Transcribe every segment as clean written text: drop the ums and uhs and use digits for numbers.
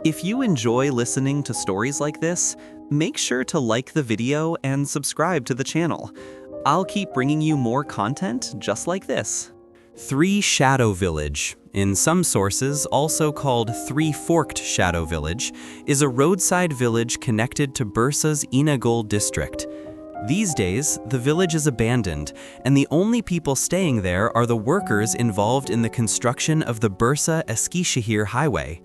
If you enjoy listening to stories like this, make sure to like the video and subscribe to the channel. I'll keep bringing you more content just like this. Three Shadow Village, in some sources also called Three Forked Shadow Village, is a roadside village connected to Bursa's Inagol district. These days, the village is abandoned, and the only people staying there are the workers involved in the construction of the Bursa-Eskişehir highway.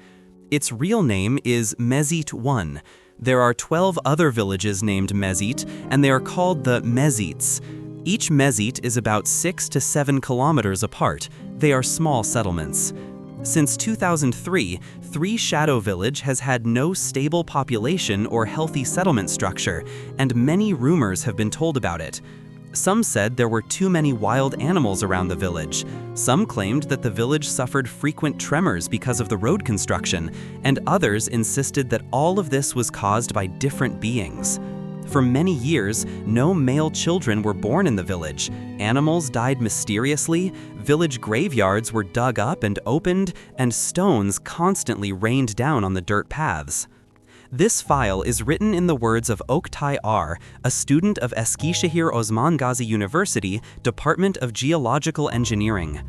Its real name is Mezit 1. There are 12 other villages named Mezit, and they are called the Mezits. Each Mezit is about 6 to 7 kilometers apart. They are small settlements. Since 2003, Three Shadow Village has had no stable population or healthy settlement structure, and many rumors have been told about it. Some said there were too many wild animals around the village. Some claimed that the village suffered frequent tremors because of the road construction, and others insisted that all of this was caused by different beings. For many years, no male children were born in the village. Animals died mysteriously, village graveyards were dug up and opened, and stones constantly rained down on the dirt paths. This file is written in the words of Oktay Ar, a student of Eskişehir Osman Gazi University, Department of Geological Engineering.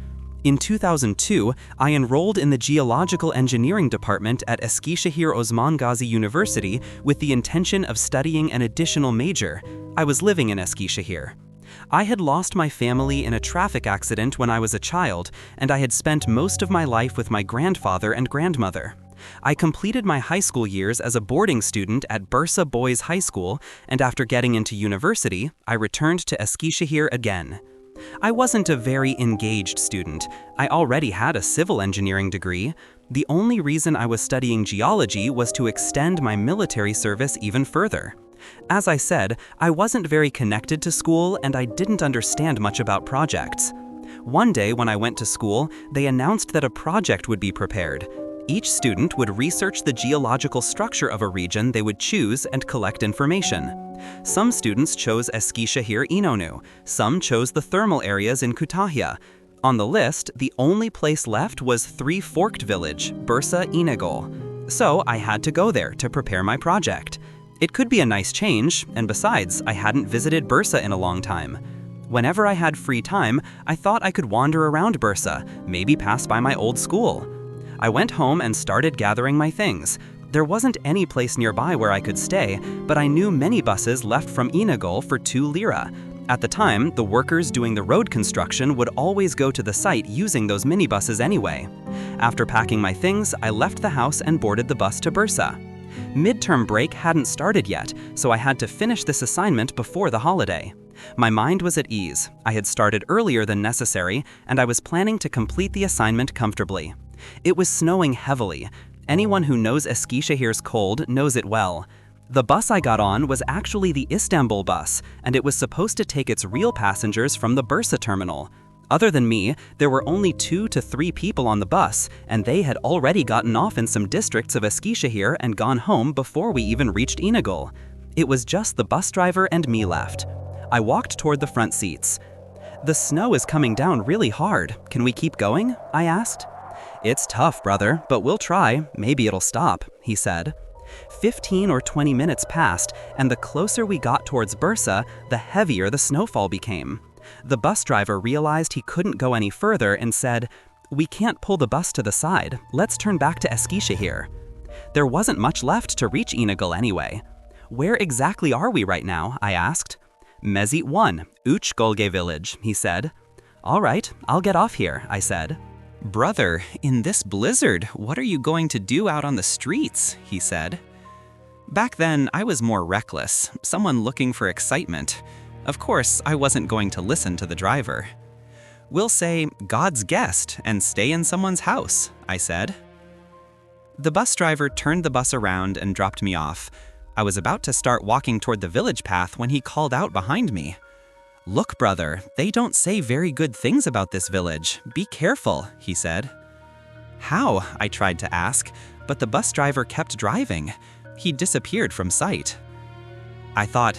In 2002, I enrolled in the Geological Engineering Department at Eskişehir Osman Gazi University with the intention of studying an additional major. I was living in Eskişehir. I had lost my family in a traffic accident when I was a child, and I had spent most of my life with my grandfather and grandmother. I completed my high school years as a boarding student at Bursa Boys High School, and after getting into university, I returned to Eskişehir again. I wasn't a very engaged student. I already had a civil engineering degree. The only reason I was studying geology was to extend my military service even further. As I said, I wasn't very connected to school and I didn't understand much about projects. One day when I went to school, they announced that a project would be prepared. Each student would research the geological structure of a region they would choose and collect information. Some students chose Eskişehir İnönü, some chose the thermal areas in Kütahya. On the list, the only place left was Three Forked Village, Bursa İnegöl. So I had to go there to prepare my project. It could be a nice change, and besides, I hadn't visited Bursa in a long time. Whenever I had free time, I thought I could wander around Bursa, maybe pass by my old school. I went home and started gathering my things. There wasn't any place nearby where I could stay, but I knew many buses left from İnegöl for 2 lira. At the time, the workers doing the road construction would always go to the site using those minibuses anyway. After packing my things, I left the house and boarded the bus to Bursa. Midterm break hadn't started yet, so I had to finish this assignment before the holiday. My mind was at ease. I had started earlier than necessary, and I was planning to complete the assignment comfortably. It was snowing heavily. Anyone who knows Eskişehir's cold knows it well. The bus I got on was actually the Istanbul bus, and it was supposed to take its real passengers from the Bursa terminal. Other than me, there were only 2 to 3 people on the bus, and they had already gotten off in some districts of Eskişehir and gone home before we even reached İnegöl. It was just the bus driver and me left. I walked toward the front seats. "The snow is coming down really hard. Can we keep going?" I asked. "It's tough, brother, but we'll try. Maybe it'll stop," he said. 15 or 20 minutes passed, and the closer we got towards Bursa, the heavier the snowfall became. The bus driver realized he couldn't go any further and said, "We can't pull the bus to the side. Let's turn back to Eskişehir." There wasn't much left to reach İnegöl anyway. "Where exactly are we right now?" I asked. "Mezit 1, Üç Gölge village," he said. "All right, I'll get off here," I said. "Brother, in this blizzard, what are you going to do out on the streets?" he said. Back then, I was more reckless, someone looking for excitement. Of course, I wasn't going to listen to the driver. "We'll say, God's guest, and stay in someone's house," I said. The bus driver turned the bus around and dropped me off. I was about to start walking toward the village path when he called out behind me. "Look, brother, they don't say very good things about this village. Be careful," he said. "How?" I tried to ask, but the bus driver kept driving. He disappeared from sight. I thought,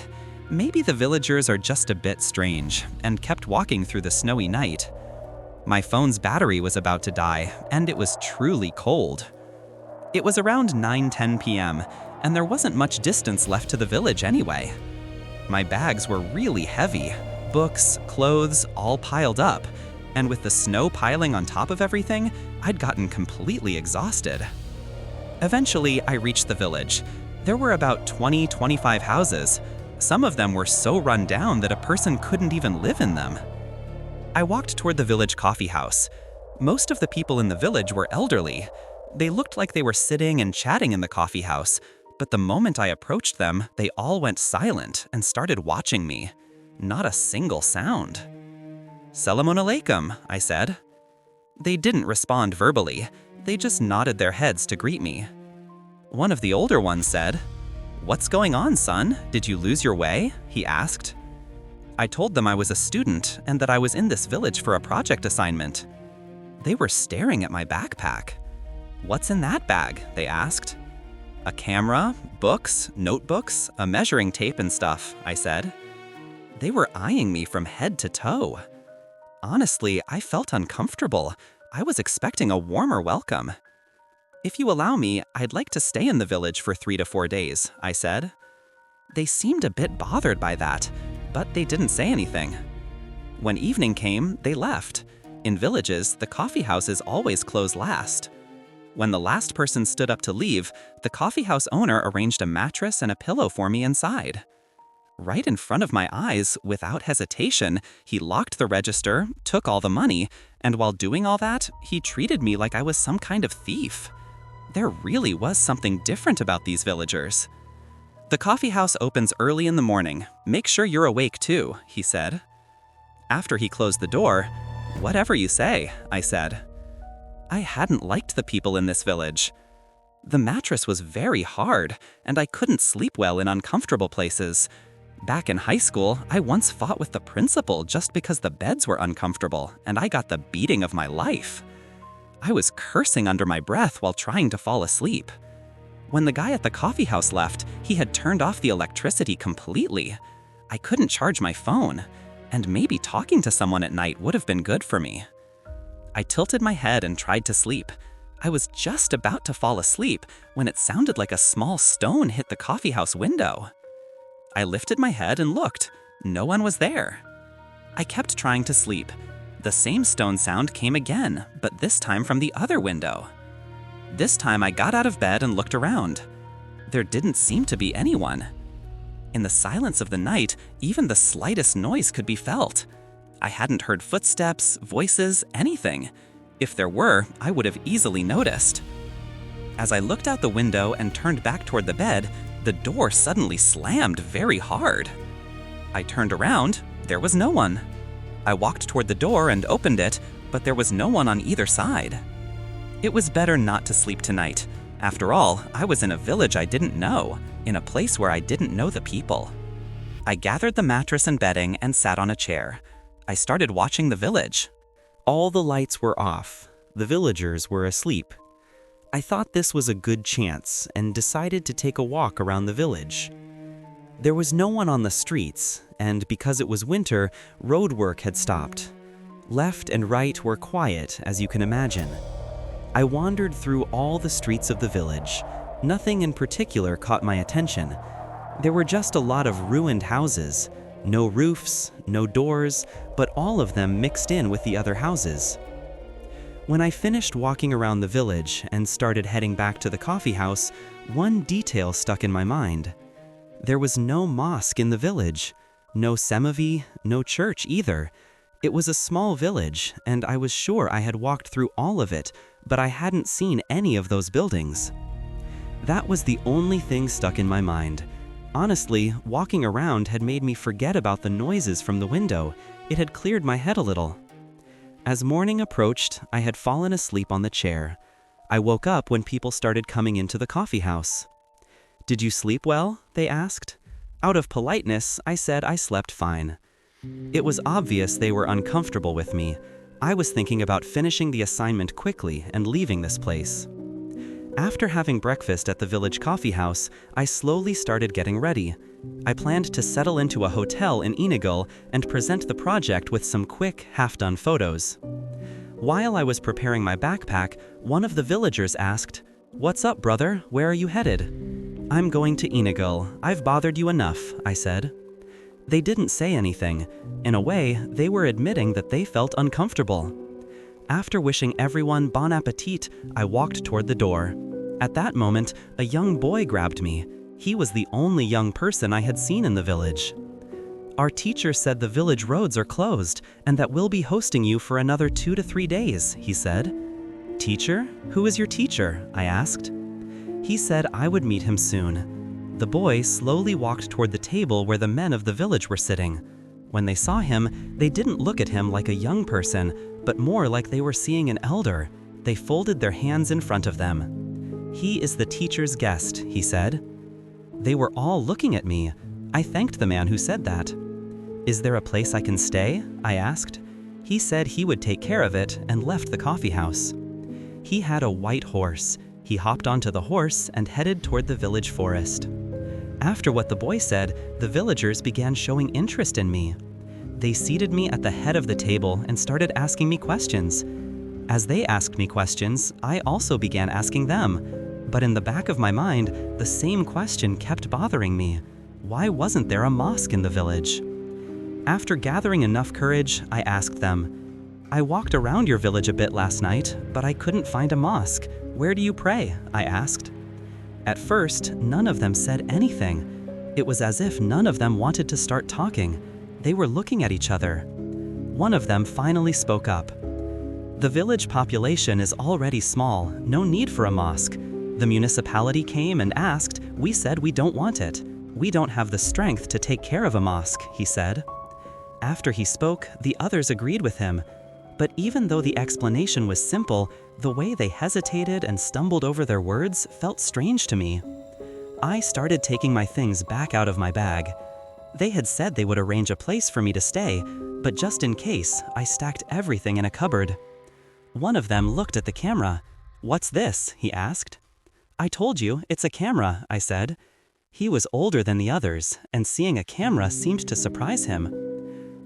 maybe the villagers are just a bit strange, and kept walking through the snowy night. My phone's battery was about to die, and it was truly cold. It was around 9:10 p.m., and there wasn't much distance left to the village anyway. My bags were really heavy, books, clothes, all piled up, and with the snow piling on top of everything, I'd gotten completely exhausted. Eventually, I reached the village. There were about 20-25 houses. Some of them were so run down that a person couldn't even live in them. I walked toward the village coffee house. Most of the people in the village were elderly. They looked like they were sitting and chatting in the coffee house, but the moment I approached them, they all went silent and started watching me. Not a single sound. "Salamun alaikum," I said. They didn't respond verbally. They just nodded their heads to greet me. One of the older ones said, "What's going on, son? Did you lose your way?" he asked. I told them I was a student and that I was in this village for a project assignment. They were staring at my backpack. "What's in that bag?" they asked. "A camera, books, notebooks, a measuring tape and stuff," I said. They were eyeing me from head to toe. Honestly, I felt uncomfortable. I was expecting a warmer welcome. "If you allow me, I'd like to stay in the village for 3 to 4 days, I said. They seemed a bit bothered by that, but they didn't say anything. When evening came, they left. In villages, the coffee houses always close last. When the last person stood up to leave, the coffee house owner arranged a mattress and a pillow for me inside. Right in front of my eyes, without hesitation, he locked the register, took all the money, and while doing all that, he treated me like I was some kind of thief. There really was something different about these villagers. "The coffee house opens early in the morning. Make sure you're awake too," he said. After he closed the door, "Whatever you say," I said. I hadn't liked the people in this village. The mattress was very hard, and I couldn't sleep well in uncomfortable places. Back in high school, I once fought with the principal just because the beds were uncomfortable, and I got the beating of my life. I was cursing under my breath while trying to fall asleep. When the guy at the coffee house left, he had turned off the electricity completely. I couldn't charge my phone, and maybe talking to someone at night would have been good for me. I tilted my head and tried to sleep. I was just about to fall asleep when it sounded like a small stone hit the coffee house window. I lifted my head and looked. No one was there. I kept trying to sleep. The same stone sound came again, but this time from the other window. This time I got out of bed and looked around. There didn't seem to be anyone. In the silence of the night, even the slightest noise could be felt. I hadn't heard footsteps, voices, anything. If there were, I would have easily noticed. As I looked out the window and turned back toward the bed, the door suddenly slammed very hard. I turned around. There was no one. I walked toward the door and opened it, but there was no one on either side. It was better not to sleep tonight. After all, I was in a village I didn't know, in a place where I didn't know the people. I gathered the mattress and bedding and sat on a chair. I started watching the village. All the lights were off. The villagers were asleep. I thought this was a good chance and decided to take a walk around the village. There was no one on the streets, and because it was winter, road work had stopped. Left and right were quiet, as you can imagine. I wandered through all the streets of the village. Nothing in particular caught my attention. There were just a lot of ruined houses. No roofs, no doors, but all of them mixed in with the other houses. When I finished walking around the village and started heading back to the coffee house, one detail stuck in my mind. There was no mosque in the village, no cemetery, no church either. It was a small village, and I was sure I had walked through all of it, but I hadn't seen any of those buildings. That was the only thing stuck in my mind. Honestly, walking around had made me forget about the noises from the window. It had cleared my head a little. As morning approached, I had fallen asleep on the chair. I woke up when people started coming into the coffee house. "Did you sleep well?" they asked. Out of politeness, I said I slept fine. It was obvious they were uncomfortable with me. I was thinking about finishing the assignment quickly and leaving this place. After having breakfast at the village coffee house, I slowly started getting ready. I planned to settle into a hotel in Inigal and present the project with some quick, half-done photos. While I was preparing my backpack, one of the villagers asked, "What's up, brother? Where are you headed?" "I'm going to Inigal. I've bothered you enough," I said. They didn't say anything. In a way, they were admitting that they felt uncomfortable. After wishing everyone bon appetit, I walked toward the door. At that moment, a young boy grabbed me. He was the only young person I had seen in the village. "Our teacher said the village roads are closed and that we'll be hosting you for another 2 to 3 days," he said. "Teacher? Who is your teacher?" I asked. He said I would meet him soon. The boy slowly walked toward the table where the men of the village were sitting. When they saw him, they didn't look at him like a young person, but more like they were seeing an elder. They folded their hands in front of them. "He is the teacher's guest," he said. They were all looking at me. I thanked the man who said that. "Is there a place I can stay?" I asked. He said he would take care of it and left the coffee house. He had a white horse. He hopped onto the horse and headed toward the village forest. After what the boy said, the villagers began showing interest in me. They seated me at the head of the table and started asking me questions. As they asked me questions, I also began asking them. But in the back of my mind, the same question kept bothering me. Why wasn't there a mosque in the village? After gathering enough courage, I asked them, "I walked around your village a bit last night, but I couldn't find a mosque. Where do you pray?" I asked. At first, none of them said anything. It was as if none of them wanted to start talking. They were looking at each other. One of them finally spoke up. "The village population is already small, no need for a mosque. The municipality came and asked, we said we don't want it. We don't have the strength to take care of a mosque," he said. After he spoke, the others agreed with him. But even though the explanation was simple, the way they hesitated and stumbled over their words felt strange to me. I started taking my things back out of my bag. They had said they would arrange a place for me to stay, but just in case, I stacked everything in a cupboard. One of them looked at the camera. "What's this?" he asked. "I told you, it's a camera," I said. He was older than the others, and seeing a camera seemed to surprise him.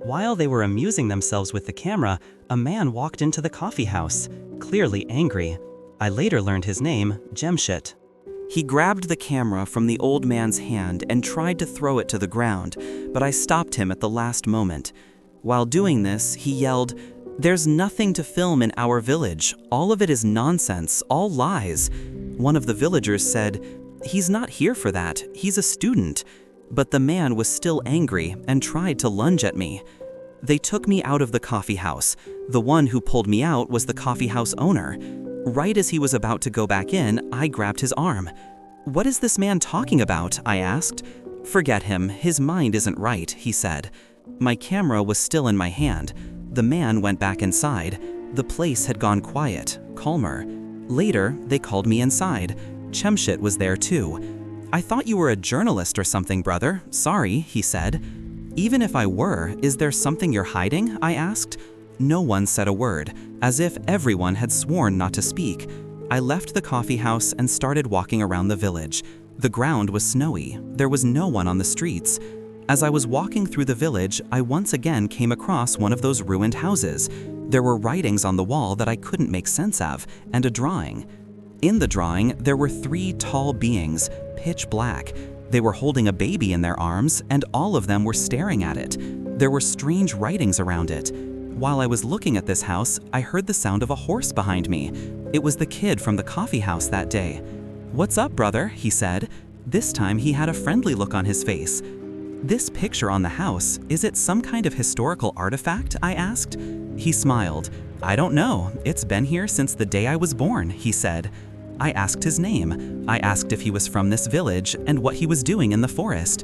While they were amusing themselves with the camera, a man walked into the coffee house, clearly angry. I later learned his name, Jemshit. He grabbed the camera from the old man's hand and tried to throw it to the ground, but I stopped him at the last moment. While doing this, he yelled, "There's nothing to film in our village. All of it is nonsense, all lies." One of the villagers said, "He's not here for that, he's a student." But the man was still angry and tried to lunge at me. They took me out of the coffee house. The one who pulled me out was the coffee house owner. Right as he was about to go back in, I grabbed his arm. "What is this man talking about?" I asked. "Forget him, his mind isn't right," he said. My camera was still in my hand. The man went back inside. The place had gone quiet, calmer. Later, they called me inside. Chemshit was there too. "I thought you were a journalist or something, brother. Sorry," he said. "Even if I were, is there something you're hiding?" I asked. No one said a word, as if everyone had sworn not to speak. I left the coffee house and started walking around the village. The ground was snowy. There was no one on the streets. As I was walking through the village, I once again came across one of those ruined houses. There were writings on the wall that I couldn't make sense of, and a drawing. In the drawing, there were 3 tall beings, pitch black. They were holding a baby in their arms, and all of them were staring at it. There were strange writings around it. While I was looking at this house, I heard the sound of a horse behind me. It was the kid from the coffee house that day. "What's up, brother?" he said. This time he had a friendly look on his face. "This picture on the house, is it some kind of historical artifact?" I asked. He smiled. "I don't know. It's been here since the day I was born," he said. I asked his name. I asked if he was from this village and what he was doing in the forest.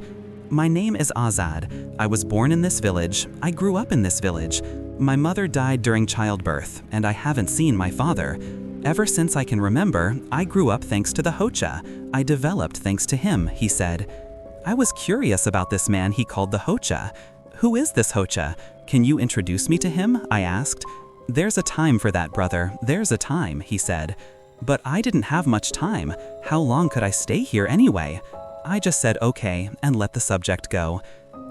"My name is Azad. I was born in this village. I grew up in this village. My mother died during childbirth, and I haven't seen my father. Ever since I can remember, I grew up thanks to the Hocha. I developed thanks to him," he said. I was curious about this man he called the Hocha. "Who is this Hocha? Can you introduce me to him?" I asked. "There's a time for that, brother. There's a time," he said. But I didn't have much time. How long could I stay here anyway? I just said okay and let the subject go.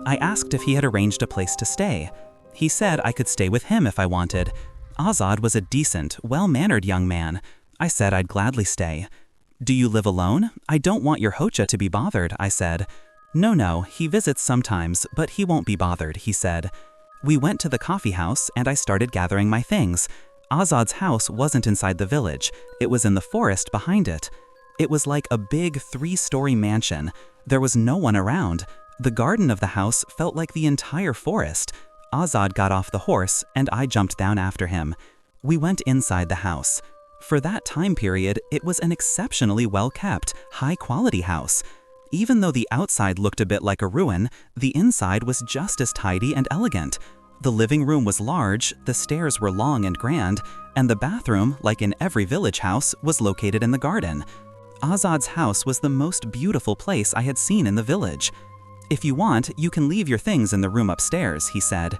I asked if he had arranged a place to stay. He said I could stay with him if I wanted. Azad was a decent, well-mannered young man. I said I'd gladly stay. "Do you live alone? I don't want your Hocha to be bothered," I said. No, he visits sometimes, but he won't be bothered," he said. We went to the coffee house and I started gathering my things. Azad's house wasn't inside the village, it was in the forest behind it. It was like a big 3-story mansion. There was no one around. The garden of the house felt like the entire forest. Azad got off the horse and I jumped down after him. We went inside the house. For that time period, it was an exceptionally well-kept, high-quality house. Even though the outside looked a bit like a ruin, the inside was just as tidy and elegant. The living room was large, the stairs were long and grand, and the bathroom, like in every village house, was located in the garden. Azad's house was the most beautiful place I had seen in the village. "If you want, you can leave your things in the room upstairs," he said.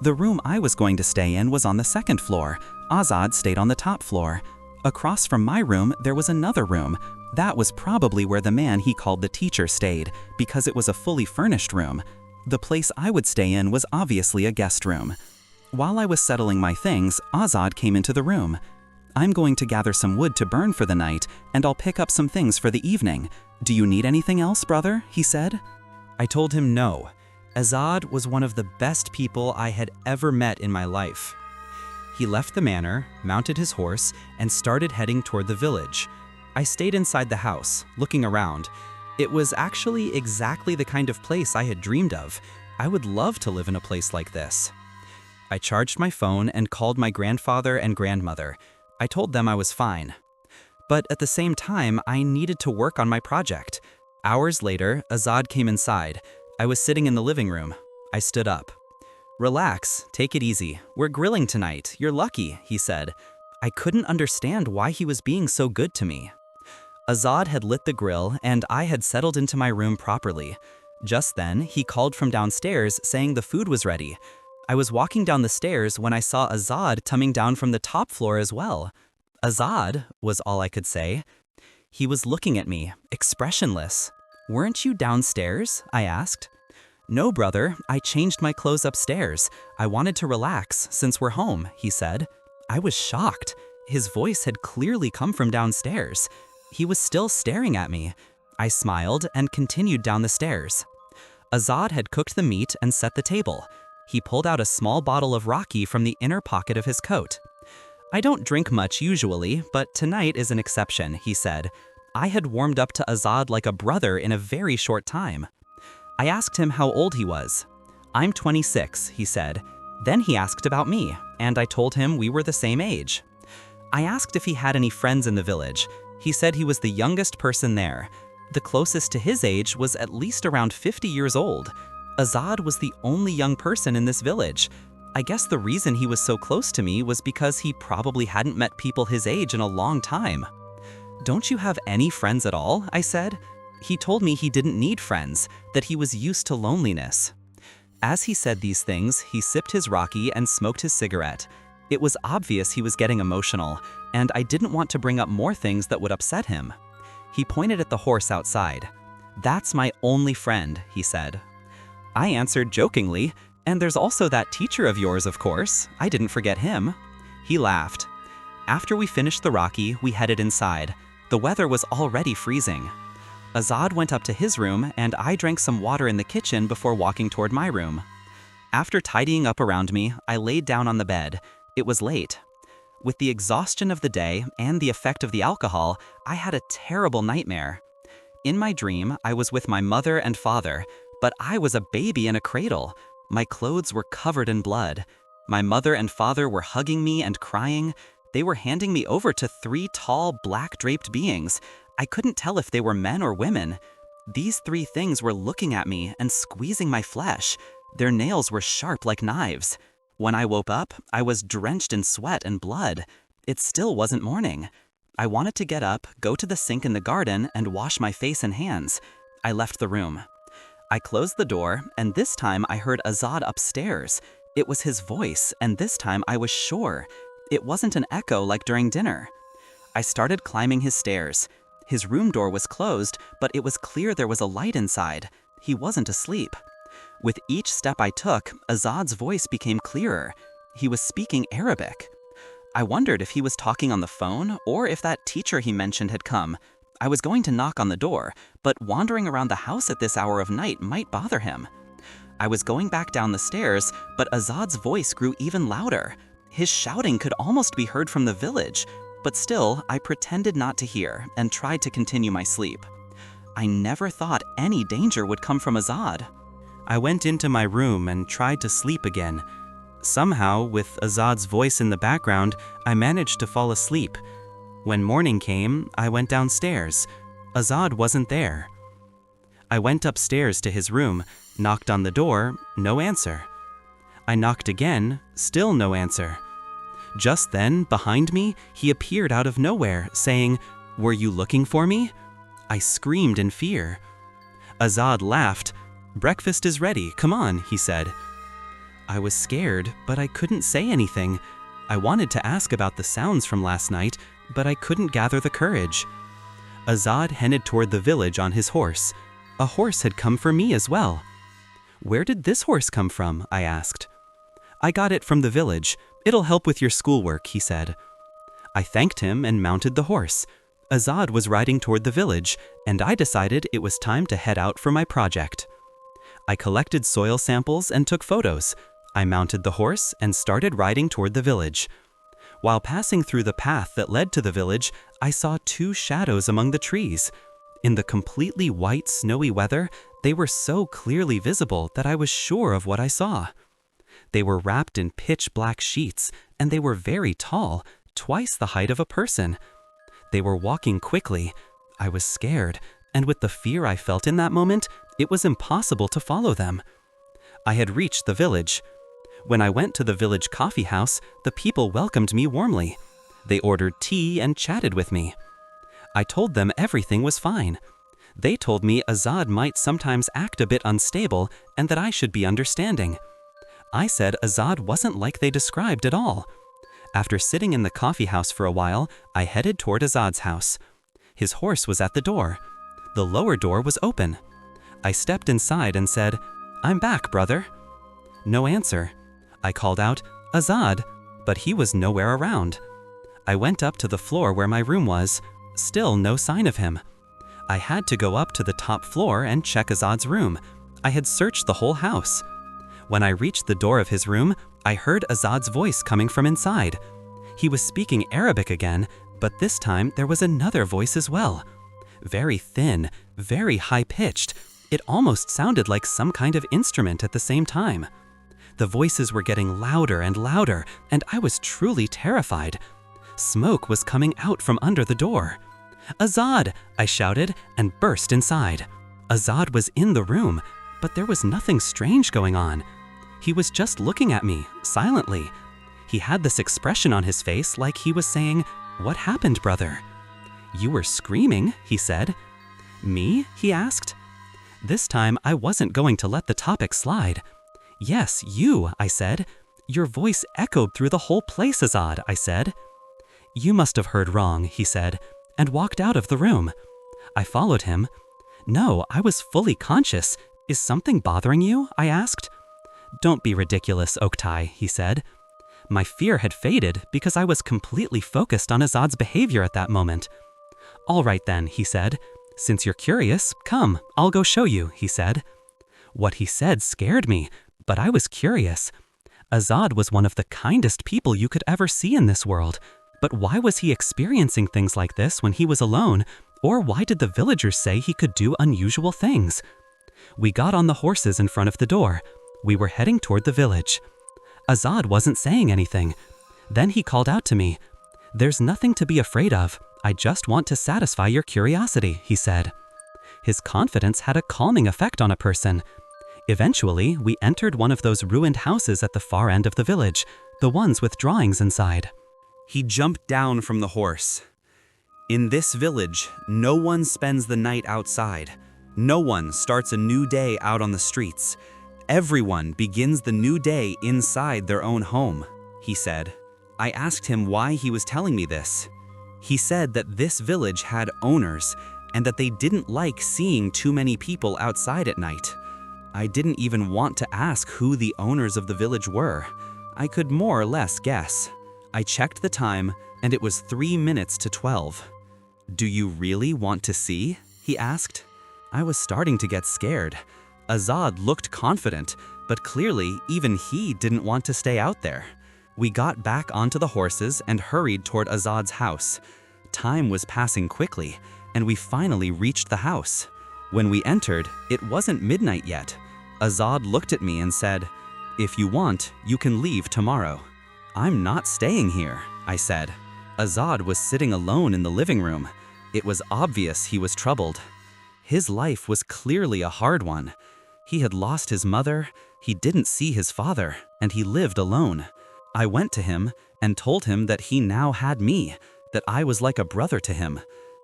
The room I was going to stay in was on the 2nd floor. Azad stayed on the top floor. Across from my room, there was another room. That was probably where the man he called the teacher stayed, because it was a fully furnished room. The place I would stay in was obviously a guest room. While I was settling my things, Azad came into the room. "I'm going to gather some wood to burn for the night, and I'll pick up some things for the evening. Do you need anything else, brother?" he said. I told him no. Azad was one of the best people I had ever met in my life. He left the manor, mounted his horse, and started heading toward the village. I stayed inside the house, looking around. It was actually exactly the kind of place I had dreamed of. I would love to live in a place like this. I charged my phone and called my grandfather and grandmother. I told them I was fine. But at the same time, I needed to work on my project. Hours later, Azad came inside. I was sitting in the living room. I stood up. "Relax, take it easy. We're grilling tonight. You're lucky," he said. I couldn't understand why he was being so good to me. Azad had lit the grill and I had settled into my room properly. Just then, he called from downstairs saying the food was ready. I was walking down the stairs when I saw Azad coming down from the top floor as well. "Azad," was all I could say. He was looking at me, expressionless. "Weren't you downstairs?" I asked. "No, brother, I changed my clothes upstairs. I wanted to relax since we're home," he said. I was shocked. His voice had clearly come from downstairs. He was still staring at me. I smiled and continued down the stairs. Azad had cooked the meat and set the table. He pulled out a small bottle of Rocky from the inner pocket of his coat. "I don't drink much usually, but tonight is an exception," he said. I had warmed up to Azad like a brother in a very short time. I asked him how old he was. "I'm 26, he said. Then he asked about me, and I told him we were the same age. I asked if he had any friends in the village. He said he was the youngest person there. The closest to his age was at least around 50 years old. Azad was the only young person in this village. I guess the reason he was so close to me was because he probably hadn't met people his age in a long time. "Don't you have any friends at all?" I said. He told me he didn't need friends, that he was used to loneliness. As he said these things, he sipped his Rocky and smoked his cigarette. It was obvious he was getting emotional, and I didn't want to bring up more things that would upset him. He pointed at the horse outside. "That's my only friend," he said. I answered jokingly, "And there's also that teacher of yours, of course. I didn't forget him." He laughed. After we finished the Rocky, we headed inside. The weather was already freezing. Azad went up to his room, and I drank some water in the kitchen before walking toward my room. After tidying up around me, I laid down on the bed. It was late. With the exhaustion of the day and the effect of the alcohol, I had a terrible nightmare. In my dream, I was with my mother and father, but I was a baby in a cradle. My clothes were covered in blood. My mother and father were hugging me and crying. They were handing me over to 3 tall, black-draped beings. I couldn't tell if they were men or women. These 3 things were looking at me and squeezing my flesh. Their nails were sharp like knives. When I woke up, I was drenched in sweat and blood. It still wasn't morning. I wanted to get up, go to the sink in the garden, and wash my face and hands. I left the room. I closed the door, and this time I heard Azad upstairs. It was his voice, and this time I was sure. It wasn't an echo like during dinner. I started climbing his stairs. His room door was closed, but it was clear there was a light inside. He wasn't asleep. With each step I took, Azad's voice became clearer. He was speaking Arabic. I wondered if he was talking on the phone or if that teacher he mentioned had come. I was going to knock on the door, but wandering around the house at this hour of night might bother him. I was going back down the stairs, but Azad's voice grew even louder. His shouting could almost be heard from the village, but still, I pretended not to hear and tried to continue my sleep. I never thought any danger would come from Azad. I went into my room and tried to sleep again. Somehow, with Azad's voice in the background, I managed to fall asleep. When morning came, I went downstairs. Azad wasn't there. I went upstairs to his room, knocked on the door, no answer. I knocked again, still no answer. Just then, behind me, he appeared out of nowhere, saying, "Were you looking for me?" I screamed in fear. Azad laughed. "Breakfast is ready, come on," he said. I was scared, but I couldn't say anything. I wanted to ask about the sounds from last night, but I couldn't gather the courage. Azad headed toward the village on his horse. A horse had come for me as well. "Where did this horse come from?" I asked. "I got it from the village. It'll help with your schoolwork," he said. I thanked him and mounted the horse. Azad was riding toward the village, and I decided it was time to head out for my project. I collected soil samples and took photos. I mounted the horse and started riding toward the village. While passing through the path that led to the village, I saw two shadows among the trees. In the completely white, snowy weather, they were so clearly visible that I was sure of what I saw. They were wrapped in pitch-black sheets, and they were very tall, twice the height of a person. They were walking quickly. I was scared, and with the fear I felt in that moment, it was impossible to follow them. I had reached the village. When I went to the village coffee house, the people welcomed me warmly. They ordered tea and chatted with me. I told them everything was fine. They told me Azad might sometimes act a bit unstable and that I should be understanding. I said Azad wasn't like they described at all. After sitting in the coffee house for a while, I headed toward Azad's house. His horse was at the door. The lower door was open. I stepped inside and said, "I'm back, brother." No answer. I called out, "Azad," but he was nowhere around. I went up to the floor where my room was. Still no sign of him. I had to go up to the top floor and check Azad's room. I had searched the whole house. When I reached the door of his room, I heard Azad's voice coming from inside. He was speaking Arabic again, but this time there was another voice as well. Very thin, very high-pitched. It almost sounded like some kind of instrument at the same time. The voices were getting louder and louder, and I was truly terrified. Smoke was coming out from under the door. "Azad!" I shouted and burst inside. Azad was in the room, but there was nothing strange going on. He was just looking at me, silently. He had this expression on his face like he was saying, "What happened, brother?" "You were screaming," he said. "Me?" he asked. This time I wasn't going to let the topic slide. "Yes, you," I said. "Your voice echoed through the whole place, Azad," I said. "You must have heard wrong," he said, and walked out of the room. I followed him. "No, I was fully conscious. Is something bothering you?" I asked. "Don't be ridiculous, Oktay," he said. My fear had faded because I was completely focused on Azad's behavior at that moment. "All right then," he said. "Since you're curious, come, I'll go show you," he said. What he said scared me, but I was curious. Azad was one of the kindest people you could ever see in this world. But why was he experiencing things like this when he was alone, or why did the villagers say he could do unusual things? We got on the horses in front of the door. We were heading toward the village. Azad wasn't saying anything. Then he called out to me. "There's nothing to be afraid of. I just want to satisfy your curiosity," he said. His confidence had a calming effect on a person. Eventually, we entered one of those ruined houses at the far end of the village, the ones with drawings inside. He jumped down from the horse. "In this village, no one spends the night outside. No one starts a new day out on the streets. Everyone begins the new day inside their own home," he said. I asked him why he was telling me this. He said that this village had owners and that they didn't like seeing too many people outside at night. I didn't even want to ask who the owners of the village were. I could more or less guess. I checked the time, and it was 3 minutes to 12. "Do you really want to see?" he asked. I was starting to get scared. Azad looked confident, but clearly even he didn't want to stay out there. We got back onto the horses and hurried toward Azad's house. Time was passing quickly, and we finally reached the house. When we entered, it wasn't midnight yet. Azad looked at me and said, "If you want, you can leave tomorrow." "I'm not staying here," I said. Azad was sitting alone in the living room. It was obvious he was troubled. His life was clearly a hard one. He had lost his mother, he didn't see his father, and he lived alone. I went to him and told him that he now had me, that I was like a brother to him.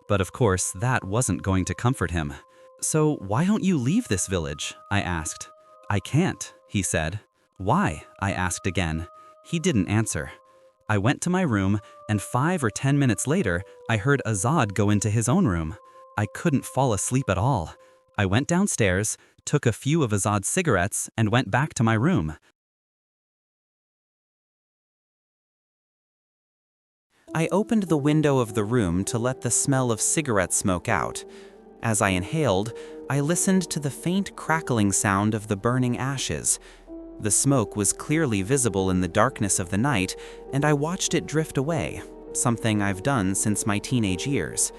But of course, that wasn't going to comfort him. "So why don't you leave this village?" I asked. "I can't," he said. "Why?" I asked again. He didn't answer. I went to my room, and 5 or 10 minutes later, I heard Azad go into his own room. I couldn't fall asleep at all. I went downstairs, took a few of Azad's cigarettes, and went back to my room. I opened the window of the room to let the smell of cigarette smoke out. As I inhaled, I listened to the faint crackling sound of the burning ashes. The smoke was clearly visible in the darkness of the night, and I watched it drift away, something I've done since my teenage years.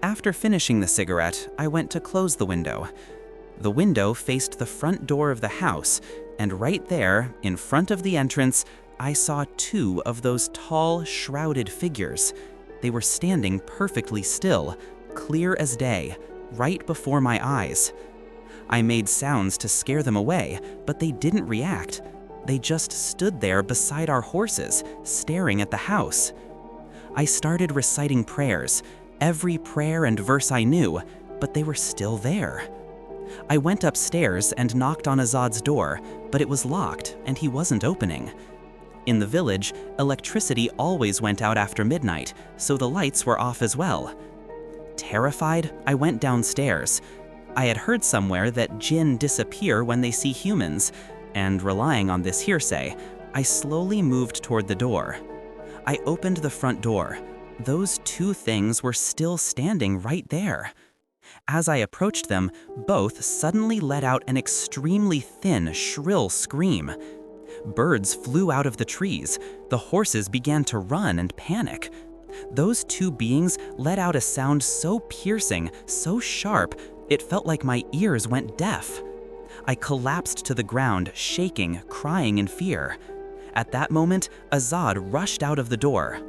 After finishing the cigarette, I went to close the window. The window faced the front door of the house, and right there, in front of the entrance, I saw 2 of those tall, shrouded figures. They were standing perfectly still, clear as day, right before my eyes. I made sounds to scare them away, but they didn't react. They just stood there beside our horses, staring at the house. I started reciting prayers, every prayer and verse I knew, but they were still there. I went upstairs and knocked on Azad's door, but it was locked and he wasn't opening. In the village, electricity always went out after midnight, so the lights were off as well. Terrified, I went downstairs. I had heard somewhere that Djinn disappear when they see humans, and relying on this hearsay, I slowly moved toward the door. I opened the front door. Those 2 things were still standing right there. As I approached them, both suddenly let out an extremely thin, shrill scream. Birds flew out of the trees. The horses began to run and panic. Those 2 beings let out a sound so piercing, so sharp, it felt like my ears went deaf. I collapsed to the ground, shaking, crying in fear. At that moment, Azad rushed out of the door.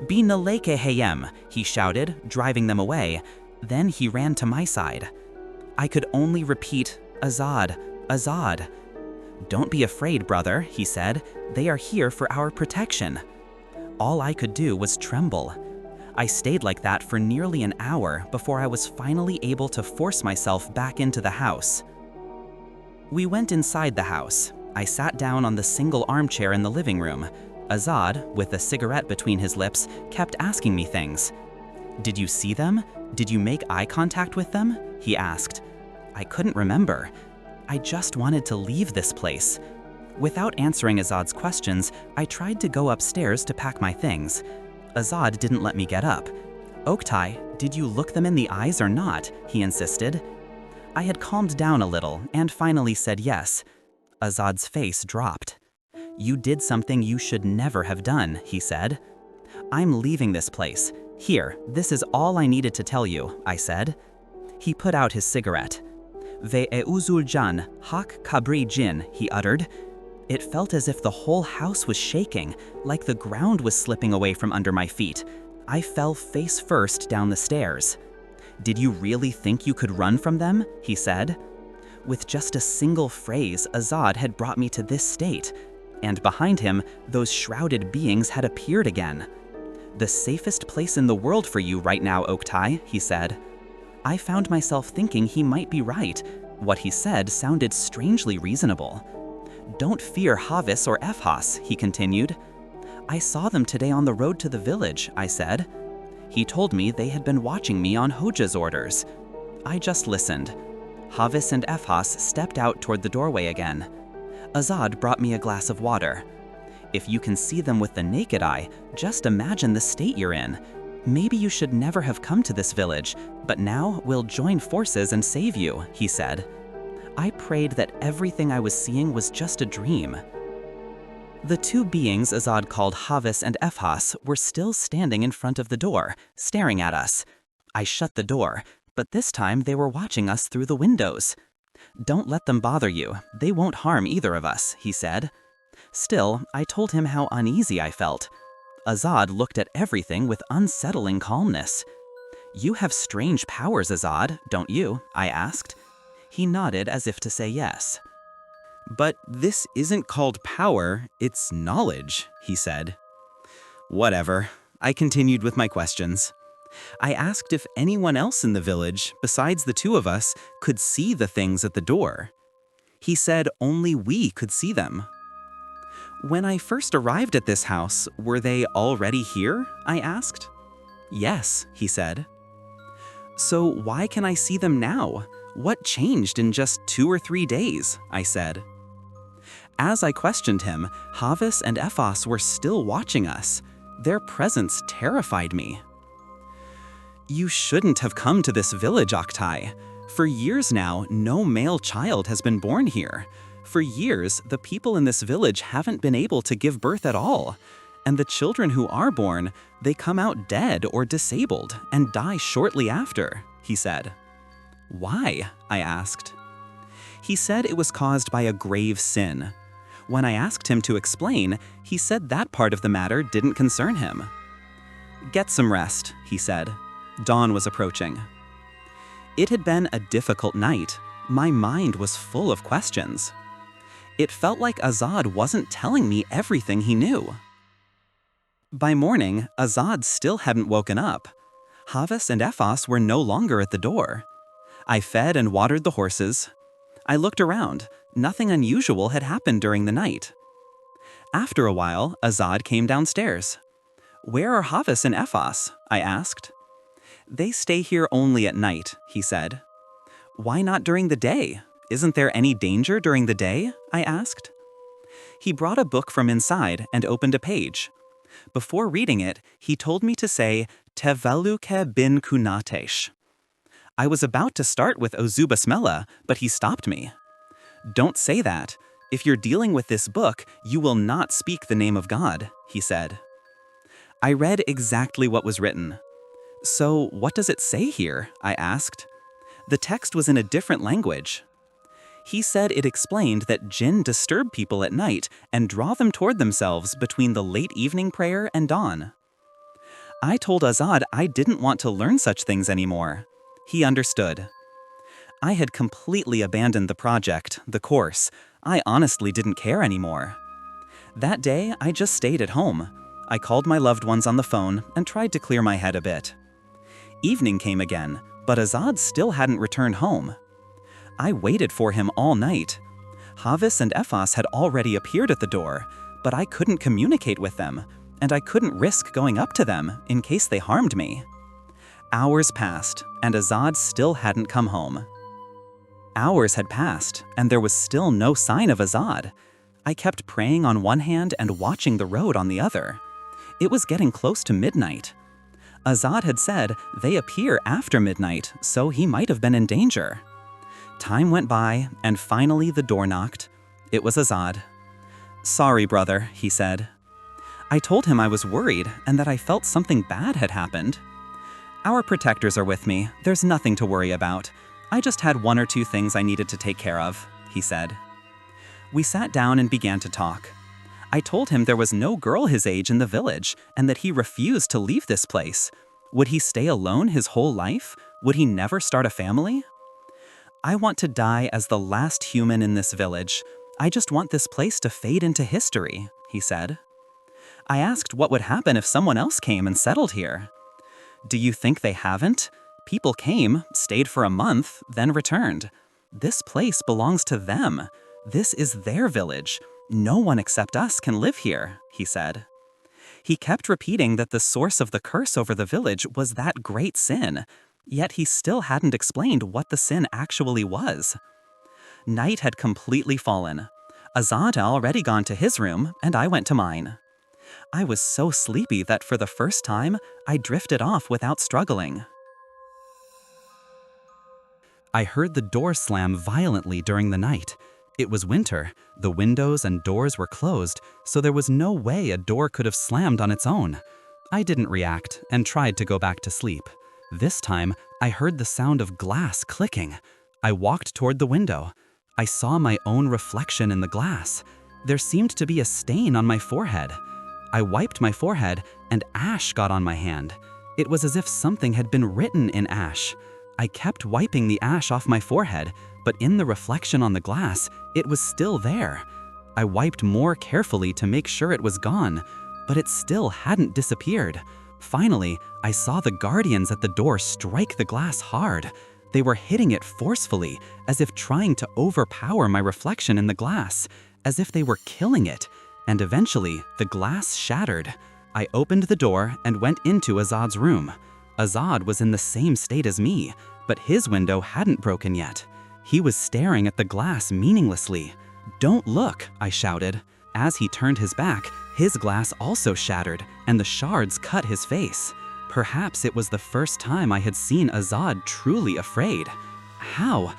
"Bi naleke hayem," he shouted, driving them away. Then he ran to my side. I could only repeat, "Azad, Azad." "Don't be afraid, brother," he said. "They are here for our protection." All I could do was tremble. I stayed like that for nearly an hour before I was finally able to force myself back into the house. We went inside the house. I sat down on the single armchair in the living room. Azad, with a cigarette between his lips, kept asking me things. "Did you see them? Did you make eye contact with them?" he asked. I couldn't remember. I just wanted to leave this place. Without answering Azad's questions, I tried to go upstairs to pack my things. Azad didn't let me get up. "Oktay, did you look them in the eyes or not?" he insisted. I had calmed down a little and finally said yes. Azad's face dropped. "You did something you should never have done," he said. "I'm leaving this place. Here, this is all I needed to tell you," I said. He put out his cigarette. "Ve'euzul jan, hak kabri Djinn," he uttered. It felt as if the whole house was shaking, like the ground was slipping away from under my feet. I fell face first down the stairs. "Did you really think you could run from them?" he said. With just a single phrase, Azad had brought me to this state, and behind him, those shrouded beings had appeared again. "The safest place in the world for you right now, Oktay," he said. I found myself thinking he might be right. What he said sounded strangely reasonable. "Don't fear Havis or Efhas," he continued. "I saw them today on the road to the village," I said. He told me they had been watching me on Hoja's orders. I just listened. Havis and Efhas stepped out toward the doorway again. Azad brought me a glass of water. "If you can see them with the naked eye, just imagine the state you're in. "Maybe you should never have come to this village, but now we'll join forces and save you," he said. I prayed that everything I was seeing was just a dream. The two beings Azad called Havis and Ephas were still standing in front of the door, staring at us. I shut the door, but this time they were watching us through the windows. "Don't let them bother you. They won't harm either of us," he said. Still, I told him how uneasy I felt. Azad looked at everything with unsettling calmness. "You have strange powers, Azad, don't you?" I asked. He nodded as if to say yes. "But this isn't called power, it's knowledge," he said. Whatever. I continued with my questions. I asked if anyone else in the village, besides the two of us, could see the things at the door. He said only we could see them. "When I first arrived at this house, were they already here?" I asked. "Yes," he said. "So why can I see them now? What changed in just 2 or 3 days?" I said. As I questioned him, Havis and Ephas were still watching us. Their presence terrified me. "You shouldn't have come to this village, Oktay. For years now, no male child has been born here. For years, the people in this village haven't been able to give birth at all. And the children who are born, they come out dead or disabled and die shortly after," he said. "Why?" I asked. He said it was caused by a grave sin. When I asked him to explain, he said that part of the matter didn't concern him. "Get some rest," he said. Dawn was approaching. It had been a difficult night. My mind was full of questions. It felt like Azad wasn't telling me everything he knew. By morning, Azad still hadn't woken up. Havis and Ephas were no longer at the door. I fed and watered the horses. I looked around. Nothing unusual had happened during the night. After a while, Azad came downstairs. "Where are Havis and Ephas?" I asked. "They stay here only at night," he said. "Why not during the day? Isn't there any danger during the day?" I asked. He brought a book from inside and opened a page. Before reading it, he told me to say, "Teveluke bin kunatesh." I was about to start with Ozubasmela, but he stopped me. "Don't say that. If you're dealing with this book, you will not speak the name of God," he said. I read exactly what was written. "So what does it say here?" I asked. The text was in a different language. He said it explained that Djinn disturb people at night and draw them toward themselves between the late evening prayer and dawn. I told Azad I didn't want to learn such things anymore. He understood. I had completely abandoned the project, the course. I honestly didn't care anymore. That day, I just stayed at home. I called my loved ones on the phone and tried to clear my head a bit. Evening came again, but Azad still hadn't returned home. I waited for him all night. Havis and Ephas had already appeared at the door, but I couldn't communicate with them, and I couldn't risk going up to them in case they harmed me. Hours passed, and Azad still hadn't come home. Hours had passed, and there was still no sign of Azad. I kept praying on one hand and watching the road on the other. It was getting close to midnight. Azad had said they appear after midnight, so he might have been in danger. Time went by, and finally the door knocked. It was Azad. "Sorry, brother," he said. I told him I was worried and that I felt something bad had happened. "Our protectors are with me. There's nothing to worry about. I just had 1 or 2 things I needed to take care of," he said. We sat down and began to talk. I told him there was no girl his age in the village and that he refused to leave this place. Would he stay alone his whole life? Would he never start a family? "I want to die as the last human in this village. I just want this place to fade into history," he said. I asked what would happen if someone else came and settled here. "Do you think they haven't? People came, stayed for a month, then returned. This place belongs to them. This is their village. No one except us can live here," he said. He kept repeating that the source of the curse over the village was that great sin, yet he still hadn't explained what the sin actually was. Night had completely fallen. Azad had already gone to his room, and I went to mine. I was so sleepy that for the first time, I drifted off without struggling. I heard the door slam violently during the night. It was winter, the windows and doors were closed, so there was no way a door could have slammed on its own. I didn't react and tried to go back to sleep. This time, I heard the sound of glass clicking. I walked toward the window. I saw my own reflection in the glass. There seemed to be a stain on my forehead. I wiped my forehead and ash got on my hand. It was as if something had been written in ash. I kept wiping the ash off my forehead, but in the reflection on the glass, it was still there. I wiped more carefully to make sure it was gone, but it still hadn't disappeared. Finally, I saw the guardians at the door strike the glass hard. They were hitting it forcefully, as if trying to overpower my reflection in the glass, as if they were killing it, and eventually the glass shattered. I opened the door and went into Azad's room. Azad was in the same state as me, but his window hadn't broken yet. He was staring at the glass meaninglessly. "Don't look," I shouted. As he turned his back, his glass also shattered, and the shards cut his face. Perhaps it was the first time I had seen Azad truly afraid. How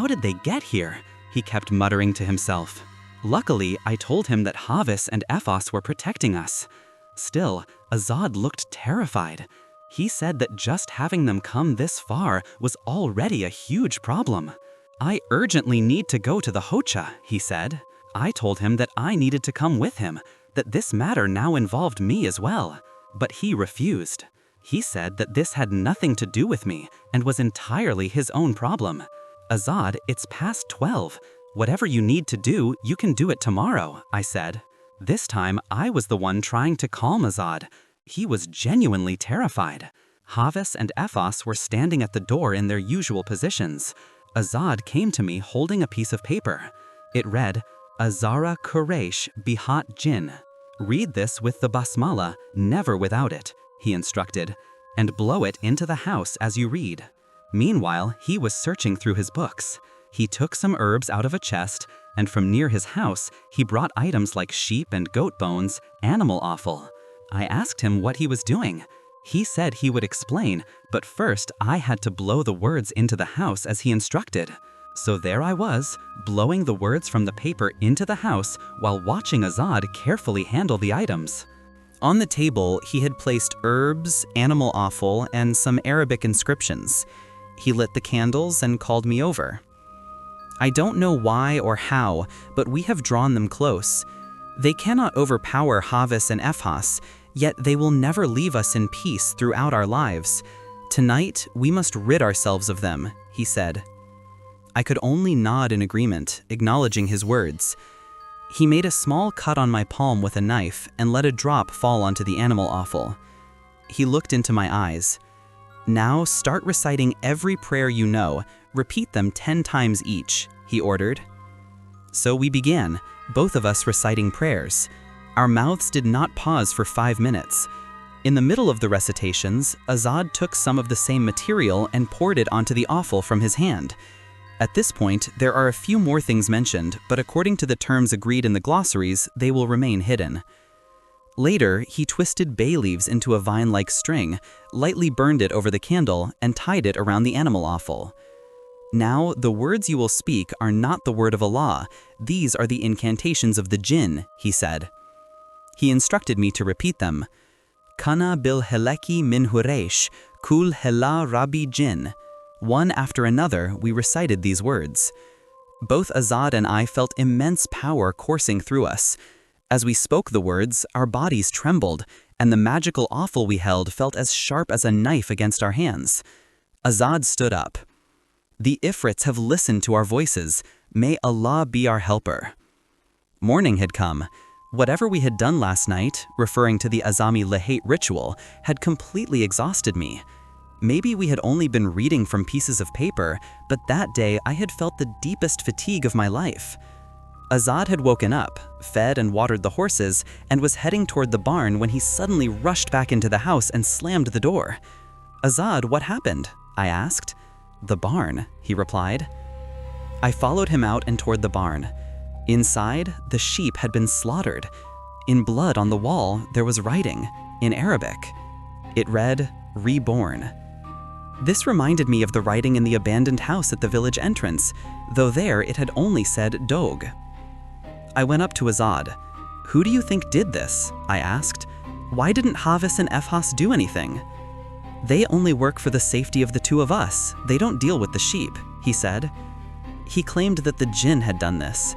did they get here?" he kept muttering to himself. Luckily, I told him that Havis and Ephos were protecting us. Still, Azad looked terrified. He said that just having them come this far was already a huge problem. "I urgently need to go to the Hocha," he said. I told him that I needed to come with him, that this matter now involved me as well. But he refused. He said that this had nothing to do with me and was entirely his own problem. "Azad, it's past 12. Whatever you need to do, you can do it tomorrow," I said. This time, I was the one trying to calm Azad. He was genuinely terrified. Havis and Ephos were standing at the door in their usual positions. Azad came to me holding a piece of paper. It read, "Azara Quraysh Bihat Djinn." "Read this with the basmala, never without it," he instructed, "and blow it into the house as you read." Meanwhile, he was searching through his books. He took some herbs out of a chest, and from near his house, he brought items like sheep and goat bones, animal offal. I asked him what he was doing. He said he would explain, but first I had to blow the words into the house as he instructed. So there I was, blowing the words from the paper into the house while watching Azad carefully handle the items. On the table, he had placed herbs, animal offal, and some Arabic inscriptions. He lit the candles and called me over. "I don't know why or how, but we have drawn them close. They cannot overpower Havis and Ephos, yet they will never leave us in peace throughout our lives. Tonight, we must rid ourselves of them," he said. I could only nod in agreement, acknowledging his words. He made a small cut on my palm with a knife and let a drop fall onto the animal offal. He looked into my eyes. "Now start reciting every prayer you know. Repeat them 10 times each," he ordered. So we began, both of us reciting prayers. Our mouths did not pause for 5 minutes. In the middle of the recitations, Azad took some of the same material and poured it onto the offal from his hand. At this point, there are a few more things mentioned, but according to the terms agreed in the glossaries, they will remain hidden. Later, he twisted bay leaves into a vine-like string, lightly burned it over the candle, and tied it around the animal offal. "Now, the words you will speak are not the word of Allah. These are the incantations of the Djinn," he said. He instructed me to repeat them. "Kana bil heleki min Quraysh, kul hela rabbi Djinn." One after another, we recited these words. Both Azad and I felt immense power coursing through us. As we spoke the words, our bodies trembled, and the magical offal we held felt as sharp as a knife against our hands. Azad stood up. "The Ifrits have listened to our voices. May Allah be our helper." Morning had come. Whatever we had done last night, referring to the Azami Lahate ritual, had completely exhausted me. Maybe we had only been reading from pieces of paper, but that day I had felt the deepest fatigue of my life. Azad had woken up, fed and watered the horses, and was heading toward the barn when he suddenly rushed back into the house and slammed the door. "Azad, what happened?" I asked. "The barn," he replied. I followed him out and toward the barn. Inside, the sheep had been slaughtered. In blood on the wall, there was writing, in Arabic. It read, "Reborn." This reminded me of the writing in the abandoned house at the village entrance, though there it had only said Dog. I went up to Azad. "Who do you think did this?" I asked. "Why didn't Havis and Efhas do anything?" "They only work for the safety of the two of us. They don't deal with the sheep," he said. He claimed that the Djinn had done this.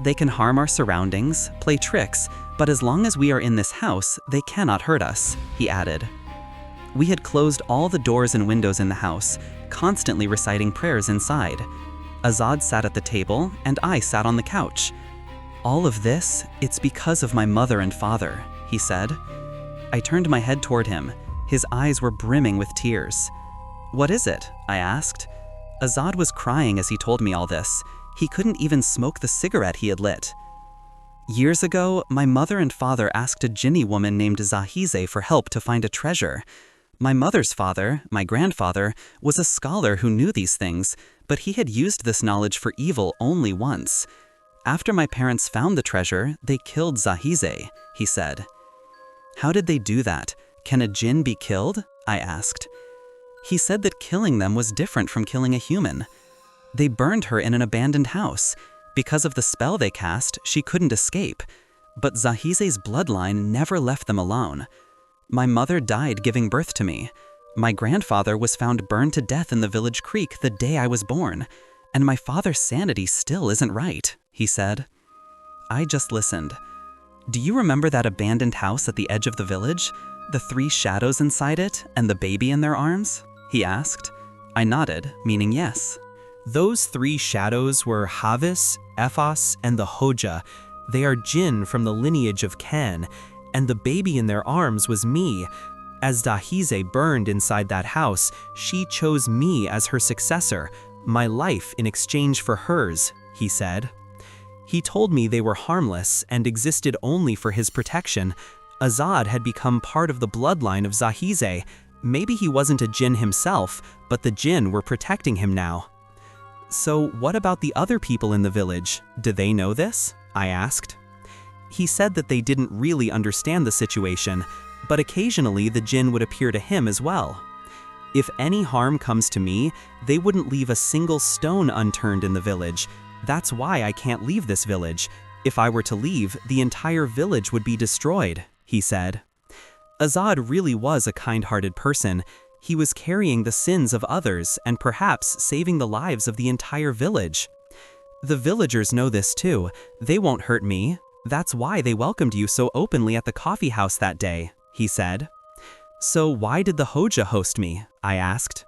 "They can harm our surroundings, play tricks, but as long as we are in this house, they cannot hurt us," he added. We had closed all the doors and windows in the house, constantly reciting prayers inside. Azad sat at the table, and I sat on the couch. "All of this, it's because of my mother and father," he said. I turned my head toward him. His eyes were brimming with tears. "What is it?" I asked. Azad was crying as he told me all this. He couldn't even smoke the cigarette he had lit. "Years ago, my mother and father asked a Jinni woman named Zahize for help to find a treasure. My mother's father, my grandfather, was a scholar who knew these things, but he had used this knowledge for evil only once. After my parents found the treasure, they killed Zahize," he said. "How did they do that? Can a Djinn be killed?" I asked. He said that killing them was different from killing a human. They burned her in an abandoned house. Because of the spell they cast, she couldn't escape. But Zahize's bloodline never left them alone. My mother died giving birth to me. My grandfather was found burned to death in the village creek the day I was born. And my father's sanity still isn't right," he said. I just listened. "Do you remember that abandoned house at the edge of the village? The 3 shadows inside it and the baby in their arms?" he asked. I nodded, meaning yes. Those 3 shadows were Havis, Efhas, and the Hoja. They are Djinn from the lineage of Can, and the baby in their arms was me. As Zahize burned inside that house, she chose me as her successor, my life in exchange for hers," he said. He told me they were harmless and existed only for his protection. Azad had become part of the bloodline of Zahize. Maybe he wasn't a Djinn himself, but the Djinn were protecting him now. "So what about the other people in the village? Do they know this?" I asked. He said that they didn't really understand the situation, but occasionally the Djinn would appear to him as well. "If any harm comes to me, they wouldn't leave a single stone unturned in the village. That's why I can't leave this village. If I were to leave, the entire village would be destroyed," he said. Azad really was a kind-hearted person. He was carrying the sins of others and perhaps saving the lives of the entire village. "The villagers know this too. They won't hurt me. That's why they welcomed you so openly at the coffee house that day," he said. "So why did the Hoja host me?" I asked.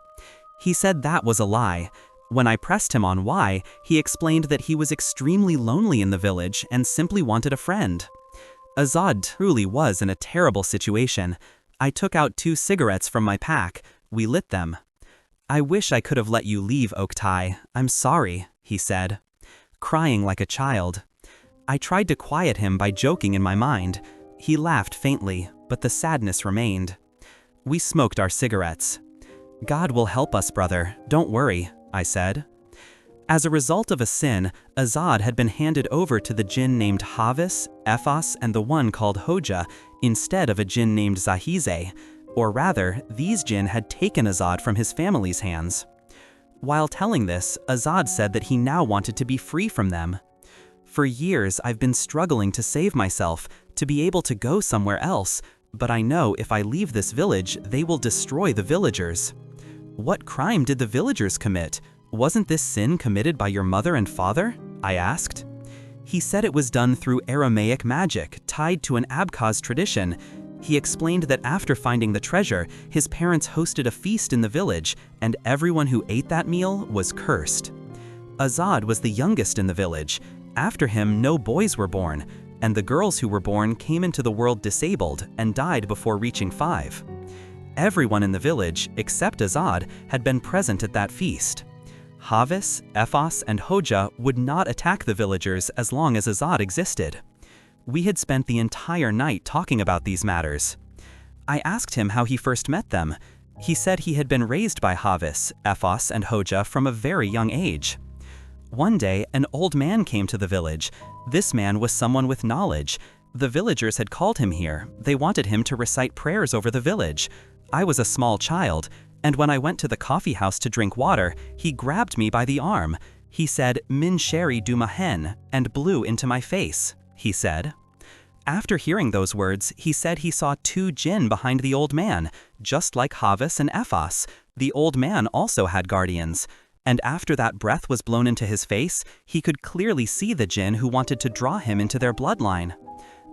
He said that was a lie. When I pressed him on why, he explained that he was extremely lonely in the village and simply wanted a friend. Azad truly was in a terrible situation. I took out 2 cigarettes from my pack. We lit them. "I wish I could have let you leave, Oktay. I'm sorry," he said, crying like a child. I tried to quiet him by joking in my mind. He laughed faintly, but the sadness remained. We smoked our cigarettes. "God will help us, brother. Don't worry," I said. As a result of a sin, Azad had been handed over to the Djinn named Havis, Efhas, and the one called Hoja, instead of a Djinn named Zahize. Or rather, these Djinn had taken Azad from his family's hands. While telling this, Azad said that he now wanted to be free from them. "For years, I've been struggling to save myself, to be able to go somewhere else, but I know if I leave this village, they will destroy the villagers." "What crime did the villagers commit? Wasn't this sin committed by your mother and father?" I asked. He said it was done through Aramaic magic, tied to an Abkhaz tradition. He explained that after finding the treasure, his parents hosted a feast in the village, and everyone who ate that meal was cursed. Azad was the youngest in the village. After him, no boys were born, and the girls who were born came into the world disabled and died before reaching 5. Everyone in the village, except Azad, had been present at that feast. Havis, Efhas, and Hoja would not attack the villagers as long as Azad existed. We had spent the entire night talking about these matters. I asked him how he first met them. He said he had been raised by Havis, Efhas, and Hoja from a very young age. One day, an old man came to the village. This man was someone with knowledge. The villagers had called him here. They wanted him to recite prayers over the village. I was a small child, and when I went to the coffee house to drink water, he grabbed me by the arm. He said, "Min sherry du mahen," and blew into my face, he said. After hearing those words, he said he saw 2 Djinn behind the old man, just like Havis and Ephas. The old man also had guardians. And after that breath was blown into his face, he could clearly see the Djinn who wanted to draw him into their bloodline.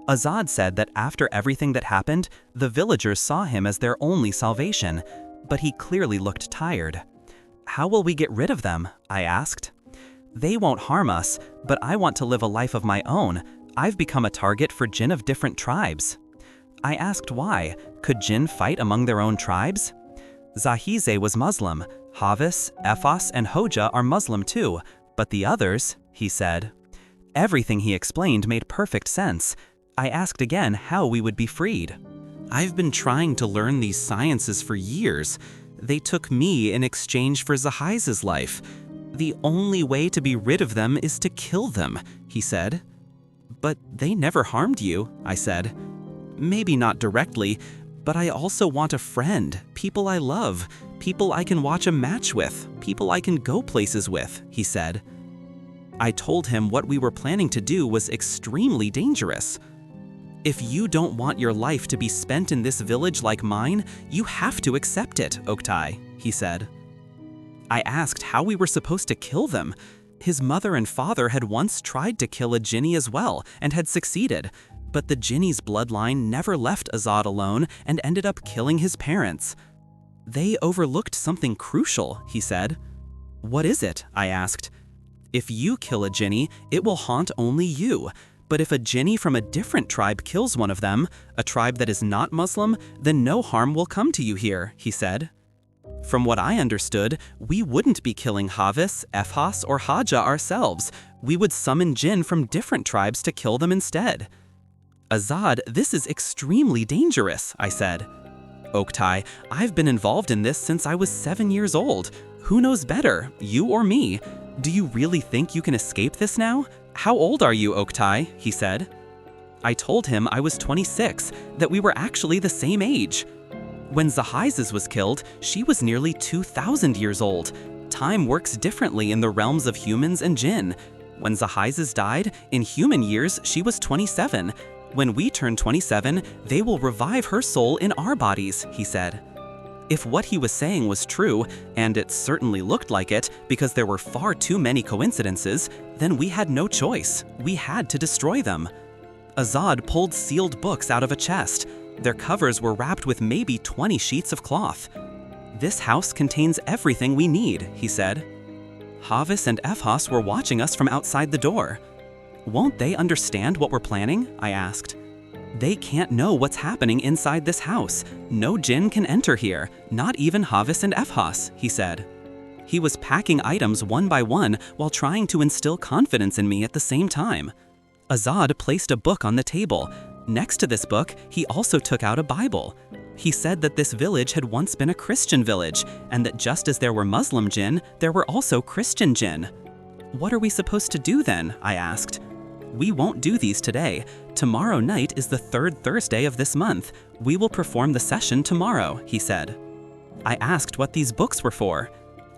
Azad said that after everything that happened, the villagers saw him as their only salvation, but he clearly looked tired. "How will we get rid of them?" I asked. "They won't harm us, but I want to live a life of my own. I've become a target for Djinn of different tribes." I asked why. Could Djinn fight among their own tribes? Zahize was Muslim. Havis, Ephas, and Hoja are Muslim too, but the others, he said. Everything he explained made perfect sense. I asked again how we would be freed. "I've been trying to learn these sciences for years. They took me in exchange for Zahize's life. The only way to be rid of them is to kill them," he said. "But they never harmed you," I said. "Maybe not directly, but I also want a friend, people I love, people I can watch a match with, people I can go places with," he said. I told him what we were planning to do was extremely dangerous. "If you don't want your life to be spent in this village like mine, you have to accept it, Oktay," he said. I asked how we were supposed to kill them. His mother and father had once tried to kill a Jinni as well and had succeeded, but the Jinni's bloodline never left Azad alone and ended up killing his parents. "They overlooked something crucial," he said. "What is it?" I asked. "If you kill a Jinni, it will haunt only you. But if a Jinni from a different tribe kills one of them, a tribe that is not Muslim, then no harm will come to you here," he said. From what I understood, we wouldn't be killing Havis, Ephas, or Haja ourselves. We would summon Djinn from different tribes to kill them instead. "Azad, this is extremely dangerous," I said. "Oktay, I've been involved in this since I was 7 years old. Who knows better, you or me? Do you really think you can escape this now? How old are you, Oktay?" he said. I told him I was 26, that we were actually the same age. When Zahize's was killed, she was nearly 2,000 years old. Time works differently in the realms of humans and Djinn. When Zahize's died, in human years, she was 27. When we turn 27, they will revive her soul in our bodies, he said. If what he was saying was true, and it certainly looked like it because there were far too many coincidences, then we had no choice. We had to destroy them. Azad pulled sealed books out of a chest. Their covers were wrapped with maybe 20 sheets of cloth. "This house contains everything we need," he said. Havis and Ephas were watching us from outside the door. "Won't they understand what we're planning?" I asked. "They can't know what's happening inside this house. No Djinn can enter here, not even Havis and Ephas," he said. He was packing items one by one while trying to instill confidence in me at the same time. Azad placed a book on the table. Next to this book, he also took out a Bible. He said that this village had once been a Christian village, and that just as there were Muslim Djinn, there were also Christian Djinn. "What are we supposed to do then?" I asked. "We won't do these today. Tomorrow night is the 3rd Thursday of this month. We will perform the session tomorrow," he said. I asked what these books were for.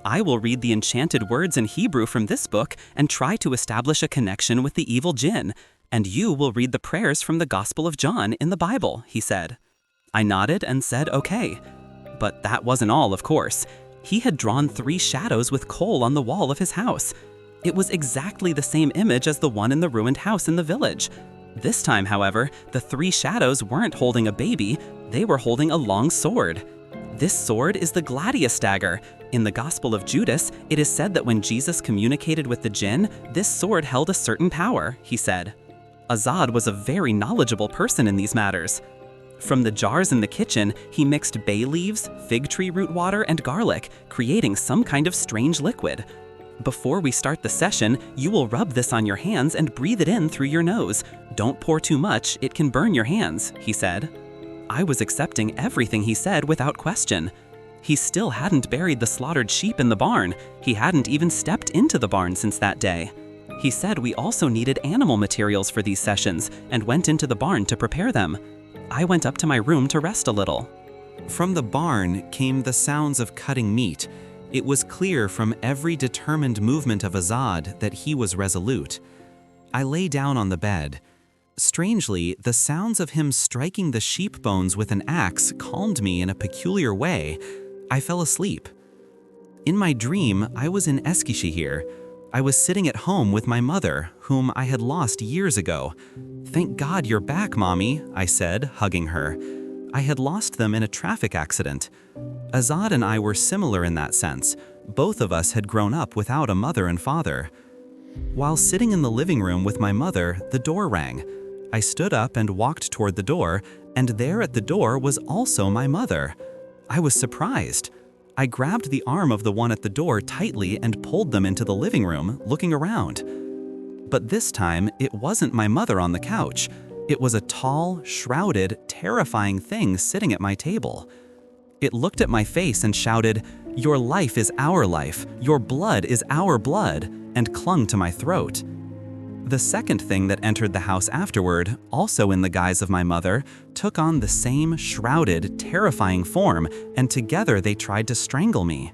"I will read the enchanted words in Hebrew from this book and try to establish a connection with the evil Djinn, and you will read the prayers from the Gospel of John in the Bible," he said. I nodded and said okay. But that wasn't all, of course. He had drawn 3 shadows with coal on the wall of his house. It was exactly the same image as the one in the ruined house in the village. This time, however, the 3 shadows weren't holding a baby, they were holding a long sword. This sword is the gladius dagger. In the Gospel of Judas, it is said that when Jesus communicated with the Djinn, this sword held a certain power, he said. Azad was a very knowledgeable person in these matters. From the jars in the kitchen, he mixed bay leaves, fig tree root water, and garlic, creating some kind of strange liquid. "Before we start the session, you will rub this on your hands and breathe it in through your nose. Don't pour too much, it can burn your hands," he said. I was accepting everything he said without question. He still hadn't buried the slaughtered sheep in the barn. He hadn't even stepped into the barn since that day. He said we also needed animal materials for these sessions and went into the barn to prepare them. I went up to my room to rest a little. From the barn came the sounds of cutting meat. It was clear from every determined movement of Azad that he was resolute. I lay down on the bed. Strangely, the sounds of him striking the sheep bones with an axe calmed me in a peculiar way. I fell asleep. In my dream, I was in Eskişehir. I was sitting at home with my mother, whom I had lost years ago. "Thank God you're back, Mommy," I said, hugging her. I had lost them in a traffic accident. Azad and I were similar in that sense. Both of us had grown up without a mother and father. While sitting in the living room with my mother, the door rang. I stood up and walked toward the door, and there at the door was also my mother. I was surprised. I grabbed the arm of the one at the door tightly and pulled them into the living room, looking around. But this time, it wasn't my mother on the couch. It was a tall, shrouded, terrifying thing sitting at my table. It looked at my face and shouted, "Your life is our life, your blood is our blood," and clung to my throat. The second thing that entered the house afterward, also in the guise of my mother, took on the same shrouded, terrifying form, and together they tried to strangle me.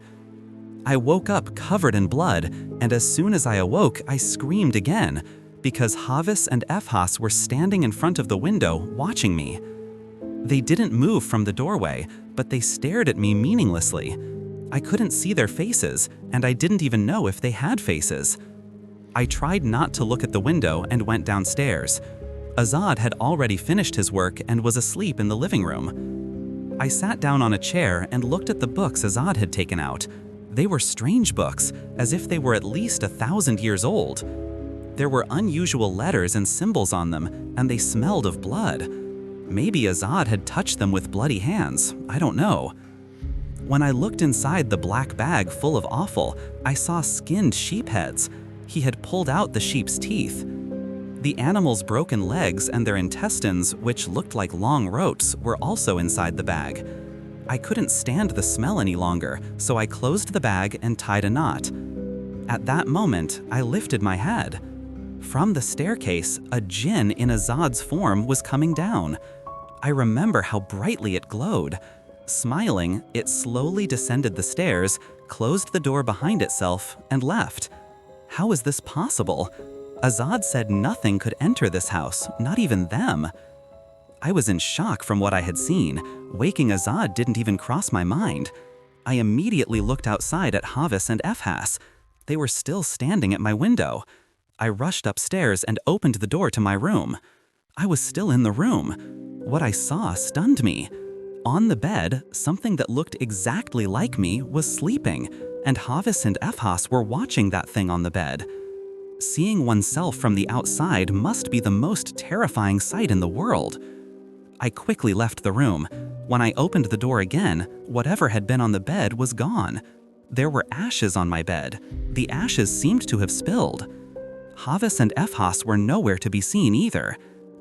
I woke up covered in blood, and as soon as I awoke, I screamed again, because Havis and Efhas were standing in front of the window, watching me. They didn't move from the doorway, but they stared at me meaninglessly. I couldn't see their faces, and I didn't even know if they had faces. I tried not to look at the window and went downstairs. Azad had already finished his work and was asleep in the living room. I sat down on a chair and looked at the books Azad had taken out. They were strange books, as if they were at least 1,000 years old. There were unusual letters and symbols on them, and they smelled of blood. Maybe Azad had touched them with bloody hands, I don't know. When I looked inside the black bag full of offal, I saw skinned sheep heads. He had pulled out the sheep's teeth. The animals' broken legs and their intestines, which looked like long ropes, were also inside the bag. I couldn't stand the smell any longer, so I closed the bag and tied a knot. At that moment, I lifted my head. From the staircase, a Djinn in Azad's form was coming down. I remember how brightly it glowed. Smiling, it slowly descended the stairs, closed the door behind itself, and left. How is this possible? Azad said nothing could enter this house, not even them. I was in shock from what I had seen. Waking Azad didn't even cross my mind. I immediately looked outside at Havis and Efhas. They were still standing at my window. I rushed upstairs and opened the door to my room. I was still in the room. What I saw stunned me. On the bed, something that looked exactly like me was sleeping, and Havis and Efhas were watching that thing on the bed. Seeing oneself from the outside must be the most terrifying sight in the world. I quickly left the room. When I opened the door again, whatever had been on the bed was gone. There were ashes on my bed. The ashes seemed to have spilled. Havis and Efhas were nowhere to be seen either.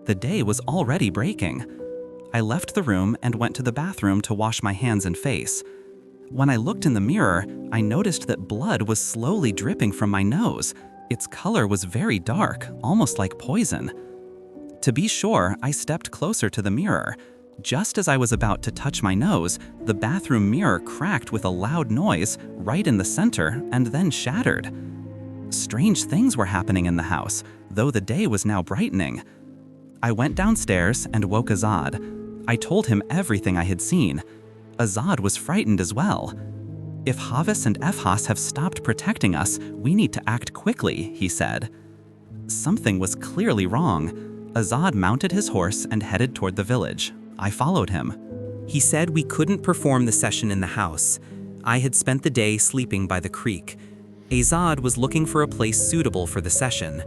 The day was already breaking. I left the room and went to the bathroom to wash my hands and face. When I looked in the mirror, I noticed that blood was slowly dripping from my nose. Its color was very dark, almost like poison. To be sure, I stepped closer to the mirror. Just as I was about to touch my nose, the bathroom mirror cracked with a loud noise right in the center and then shattered. Strange things were happening in the house, though the day was now brightening. I went downstairs and woke Azad. I told him everything I had seen. Azad was frightened as well. "If Havis and Efhas have stopped protecting us, we need to act quickly," he said. Something was clearly wrong. Azad mounted his horse and headed toward the village. I followed him. He said we couldn't perform the session in the house. I had spent the day sleeping by the creek. Azad was looking for a place suitable for the session.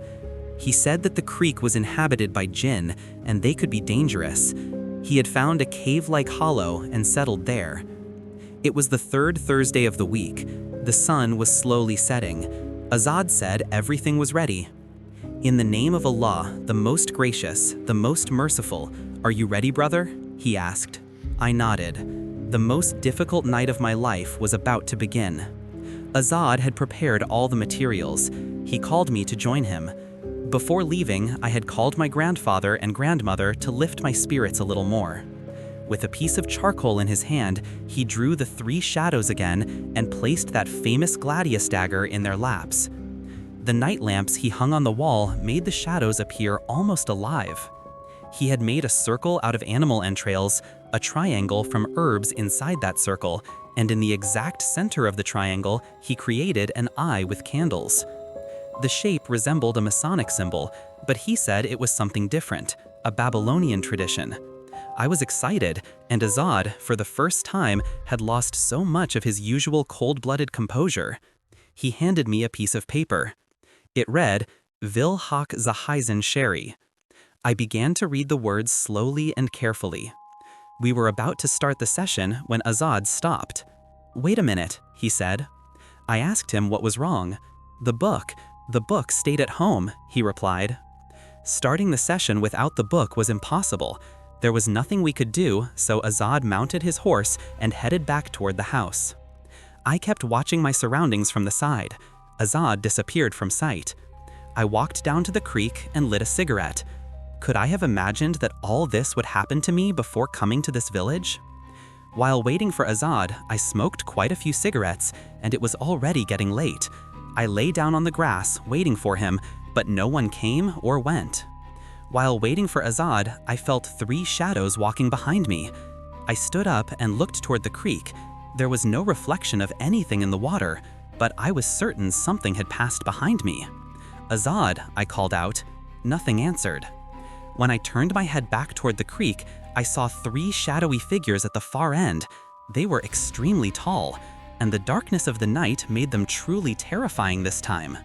He said that the creek was inhabited by Djinn, and they could be dangerous. He had found a cave-like hollow and settled there. It was the third Thursday of the week. The sun was slowly setting. Azad said everything was ready. "In the name of Allah, the most gracious, the most merciful, are you ready, brother?" he asked. I nodded. The most difficult night of my life was about to begin. Azad had prepared all the materials. He called me to join him. Before leaving, I had called my grandfather and grandmother to lift my spirits a little more. With a piece of charcoal in his hand, he drew the 3 shadows again and placed that famous gladius dagger in their laps. The night lamps he hung on the wall made the shadows appear almost alive. He had made a circle out of animal entrails, a triangle from herbs inside that circle, and in the exact center of the triangle, he created an eye with candles. The shape resembled a Masonic symbol, but he said it was something different, a Babylonian tradition. I was excited, and Azad, for the first time, had lost so much of his usual cold-blooded composure. He handed me a piece of paper. It read, "Will hoc Zaheisen Sherry." I began to read the words slowly and carefully. We were about to start the session when Azad stopped. "Wait a minute," he said. I asked him what was wrong. The book stayed at home," he replied. Starting the session without the book was impossible. There was nothing we could do, so Azad mounted his horse and headed back toward the house. I kept watching my surroundings from the side. Azad disappeared from sight. I walked down to the creek and lit a cigarette. Could I have imagined that all this would happen to me before coming to this village? While waiting for Azad, I smoked quite a few cigarettes, and it was already getting late. I lay down on the grass, waiting for him, but no one came or went. While waiting for Azad, I felt 3 shadows walking behind me. I stood up and looked toward the creek. There was no reflection of anything in the water, but I was certain something had passed behind me. "Azad," I called out. Nothing answered. When I turned my head back toward the creek, I saw 3 shadowy figures at the far end. They were extremely tall, and the darkness of the night made them truly terrifying this time.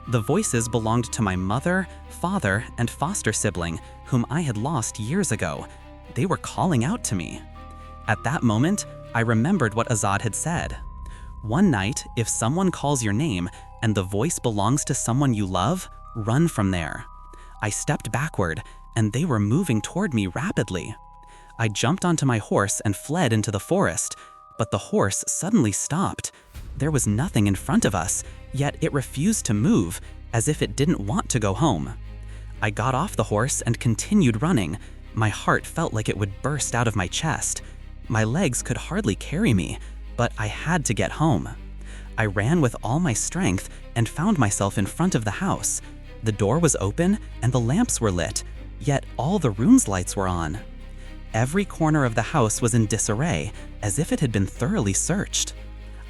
The voices belonged to my mother, father, and foster sibling, whom I had lost years ago. They were calling out to me. At that moment, I remembered what Azad had said. One night, if someone calls your name and the voice belongs to someone you love, run from there. I stepped backward, and they were moving toward me rapidly. I jumped onto my horse and fled into the forest, but the horse suddenly stopped. There was nothing in front of us, yet it refused to move, as if it didn't want to go home. I got off the horse and continued running. My heart felt like it would burst out of my chest. My legs could hardly carry me, but I had to get home. I ran with all my strength and found myself in front of the house. The door was open and the lamps were lit, yet all the room's lights were on. Every corner of the house was in disarray, as if it had been thoroughly searched.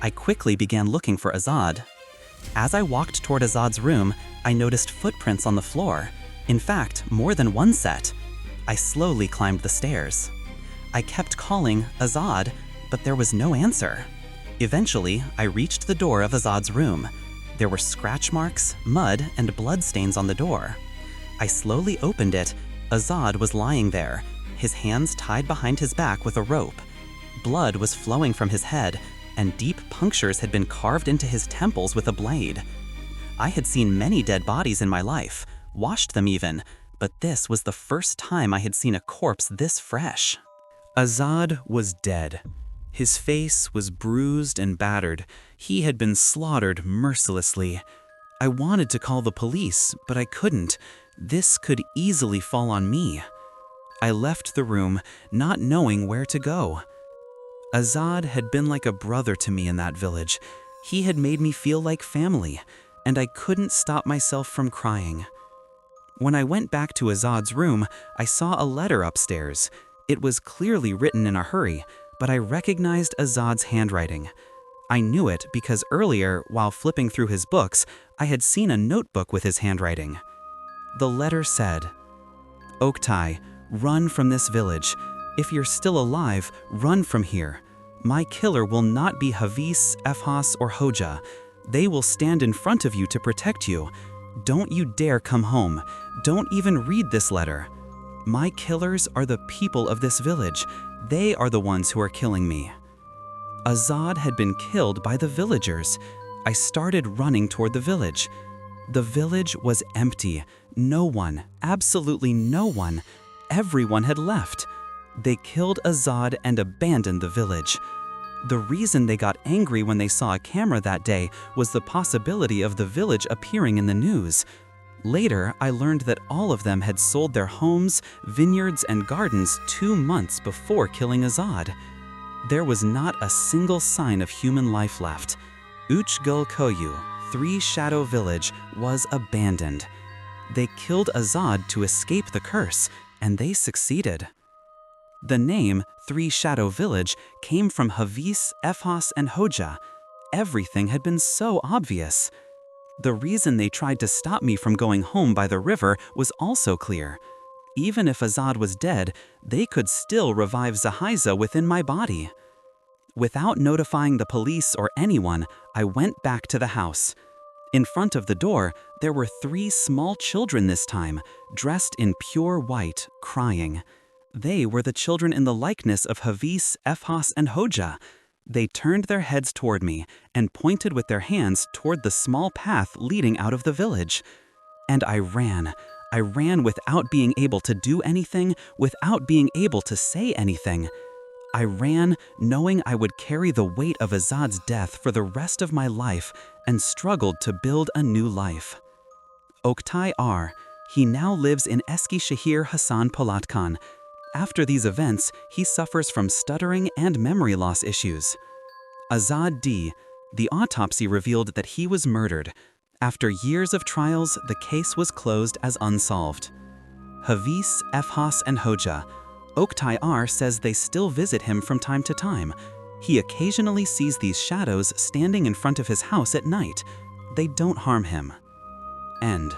I quickly began looking for Azad. As I walked toward Azad's room, I noticed footprints on the floor. In fact, more than one set. I slowly climbed the stairs. I kept calling Azad, but there was no answer. Eventually, I reached the door of Azad's room. There were scratch marks, mud, and bloodstains on the door. I slowly opened it. Azad was lying there, his hands tied behind his back with a rope. Blood was flowing from his head, and deep punctures had been carved into his temples with a blade. I had seen many dead bodies in my life, washed them even, but this was the first time I had seen a corpse this fresh. Azad was dead. His face was bruised and battered. He had been slaughtered mercilessly. I wanted to call the police, but I couldn't. This could easily fall on me. I left the room, not knowing where to go. Azad had been like a brother to me in that village. He had made me feel like family, and I couldn't stop myself from crying. When I went back to Azad's room, I saw a letter upstairs. It was clearly written in a hurry, but I recognized Azad's handwriting. I knew it because earlier, while flipping through his books, I had seen a notebook with his handwriting. The letter said, "Oktay, run from this village. If you're still alive, run from here. My killer will not be Havis, Efhas, or Hoja. They will stand in front of you to protect you. Don't you dare come home. Don't even read this letter. My killers are the people of this village. They are the ones who are killing me." Azad had been killed by the villagers. I started running toward the village. The village was empty. No one, absolutely no one. Everyone had left. They killed Azad and abandoned the village. The reason they got angry when they saw a camera that day was the possibility of the village appearing in the news. Later, I learned that all of them had sold their homes, vineyards, and gardens 2 months before killing Azad. There was not a single sign of human life left. Uchgul Koyu, 3 Shadow Village, was abandoned. They killed Azad to escape the curse, and they succeeded. The name 3 Shadow Village came from Havis, Efhas, and Hoja. Everything had been so obvious. The reason they tried to stop me from going home by the river was also clear. Even if Azad was dead, they could still revive Zahiza within my body. Without notifying the police or anyone, I went back to the house. In front of the door, there were 3 small children this time, dressed in pure white, crying. They were the children in the likeness of Havis, Efhas, and Hoja. They turned their heads toward me and pointed with their hands toward the small path leading out of the village. And I ran. I ran without being able to do anything, without being able to say anything. I ran knowing I would carry the weight of Azad's death for the rest of my life and struggled to build a new life. Oktay Ar, he now lives in Eski Shahir Hassan Polatkan. After these events, he suffers from stuttering and memory loss issues. Azad D. The autopsy revealed that he was murdered. After years of trials, the case was closed as unsolved. Havis, Efhas, and Hoja. Oktay Ar says they still visit him from time to time. He occasionally sees these shadows standing in front of his house at night. They don't harm him. End.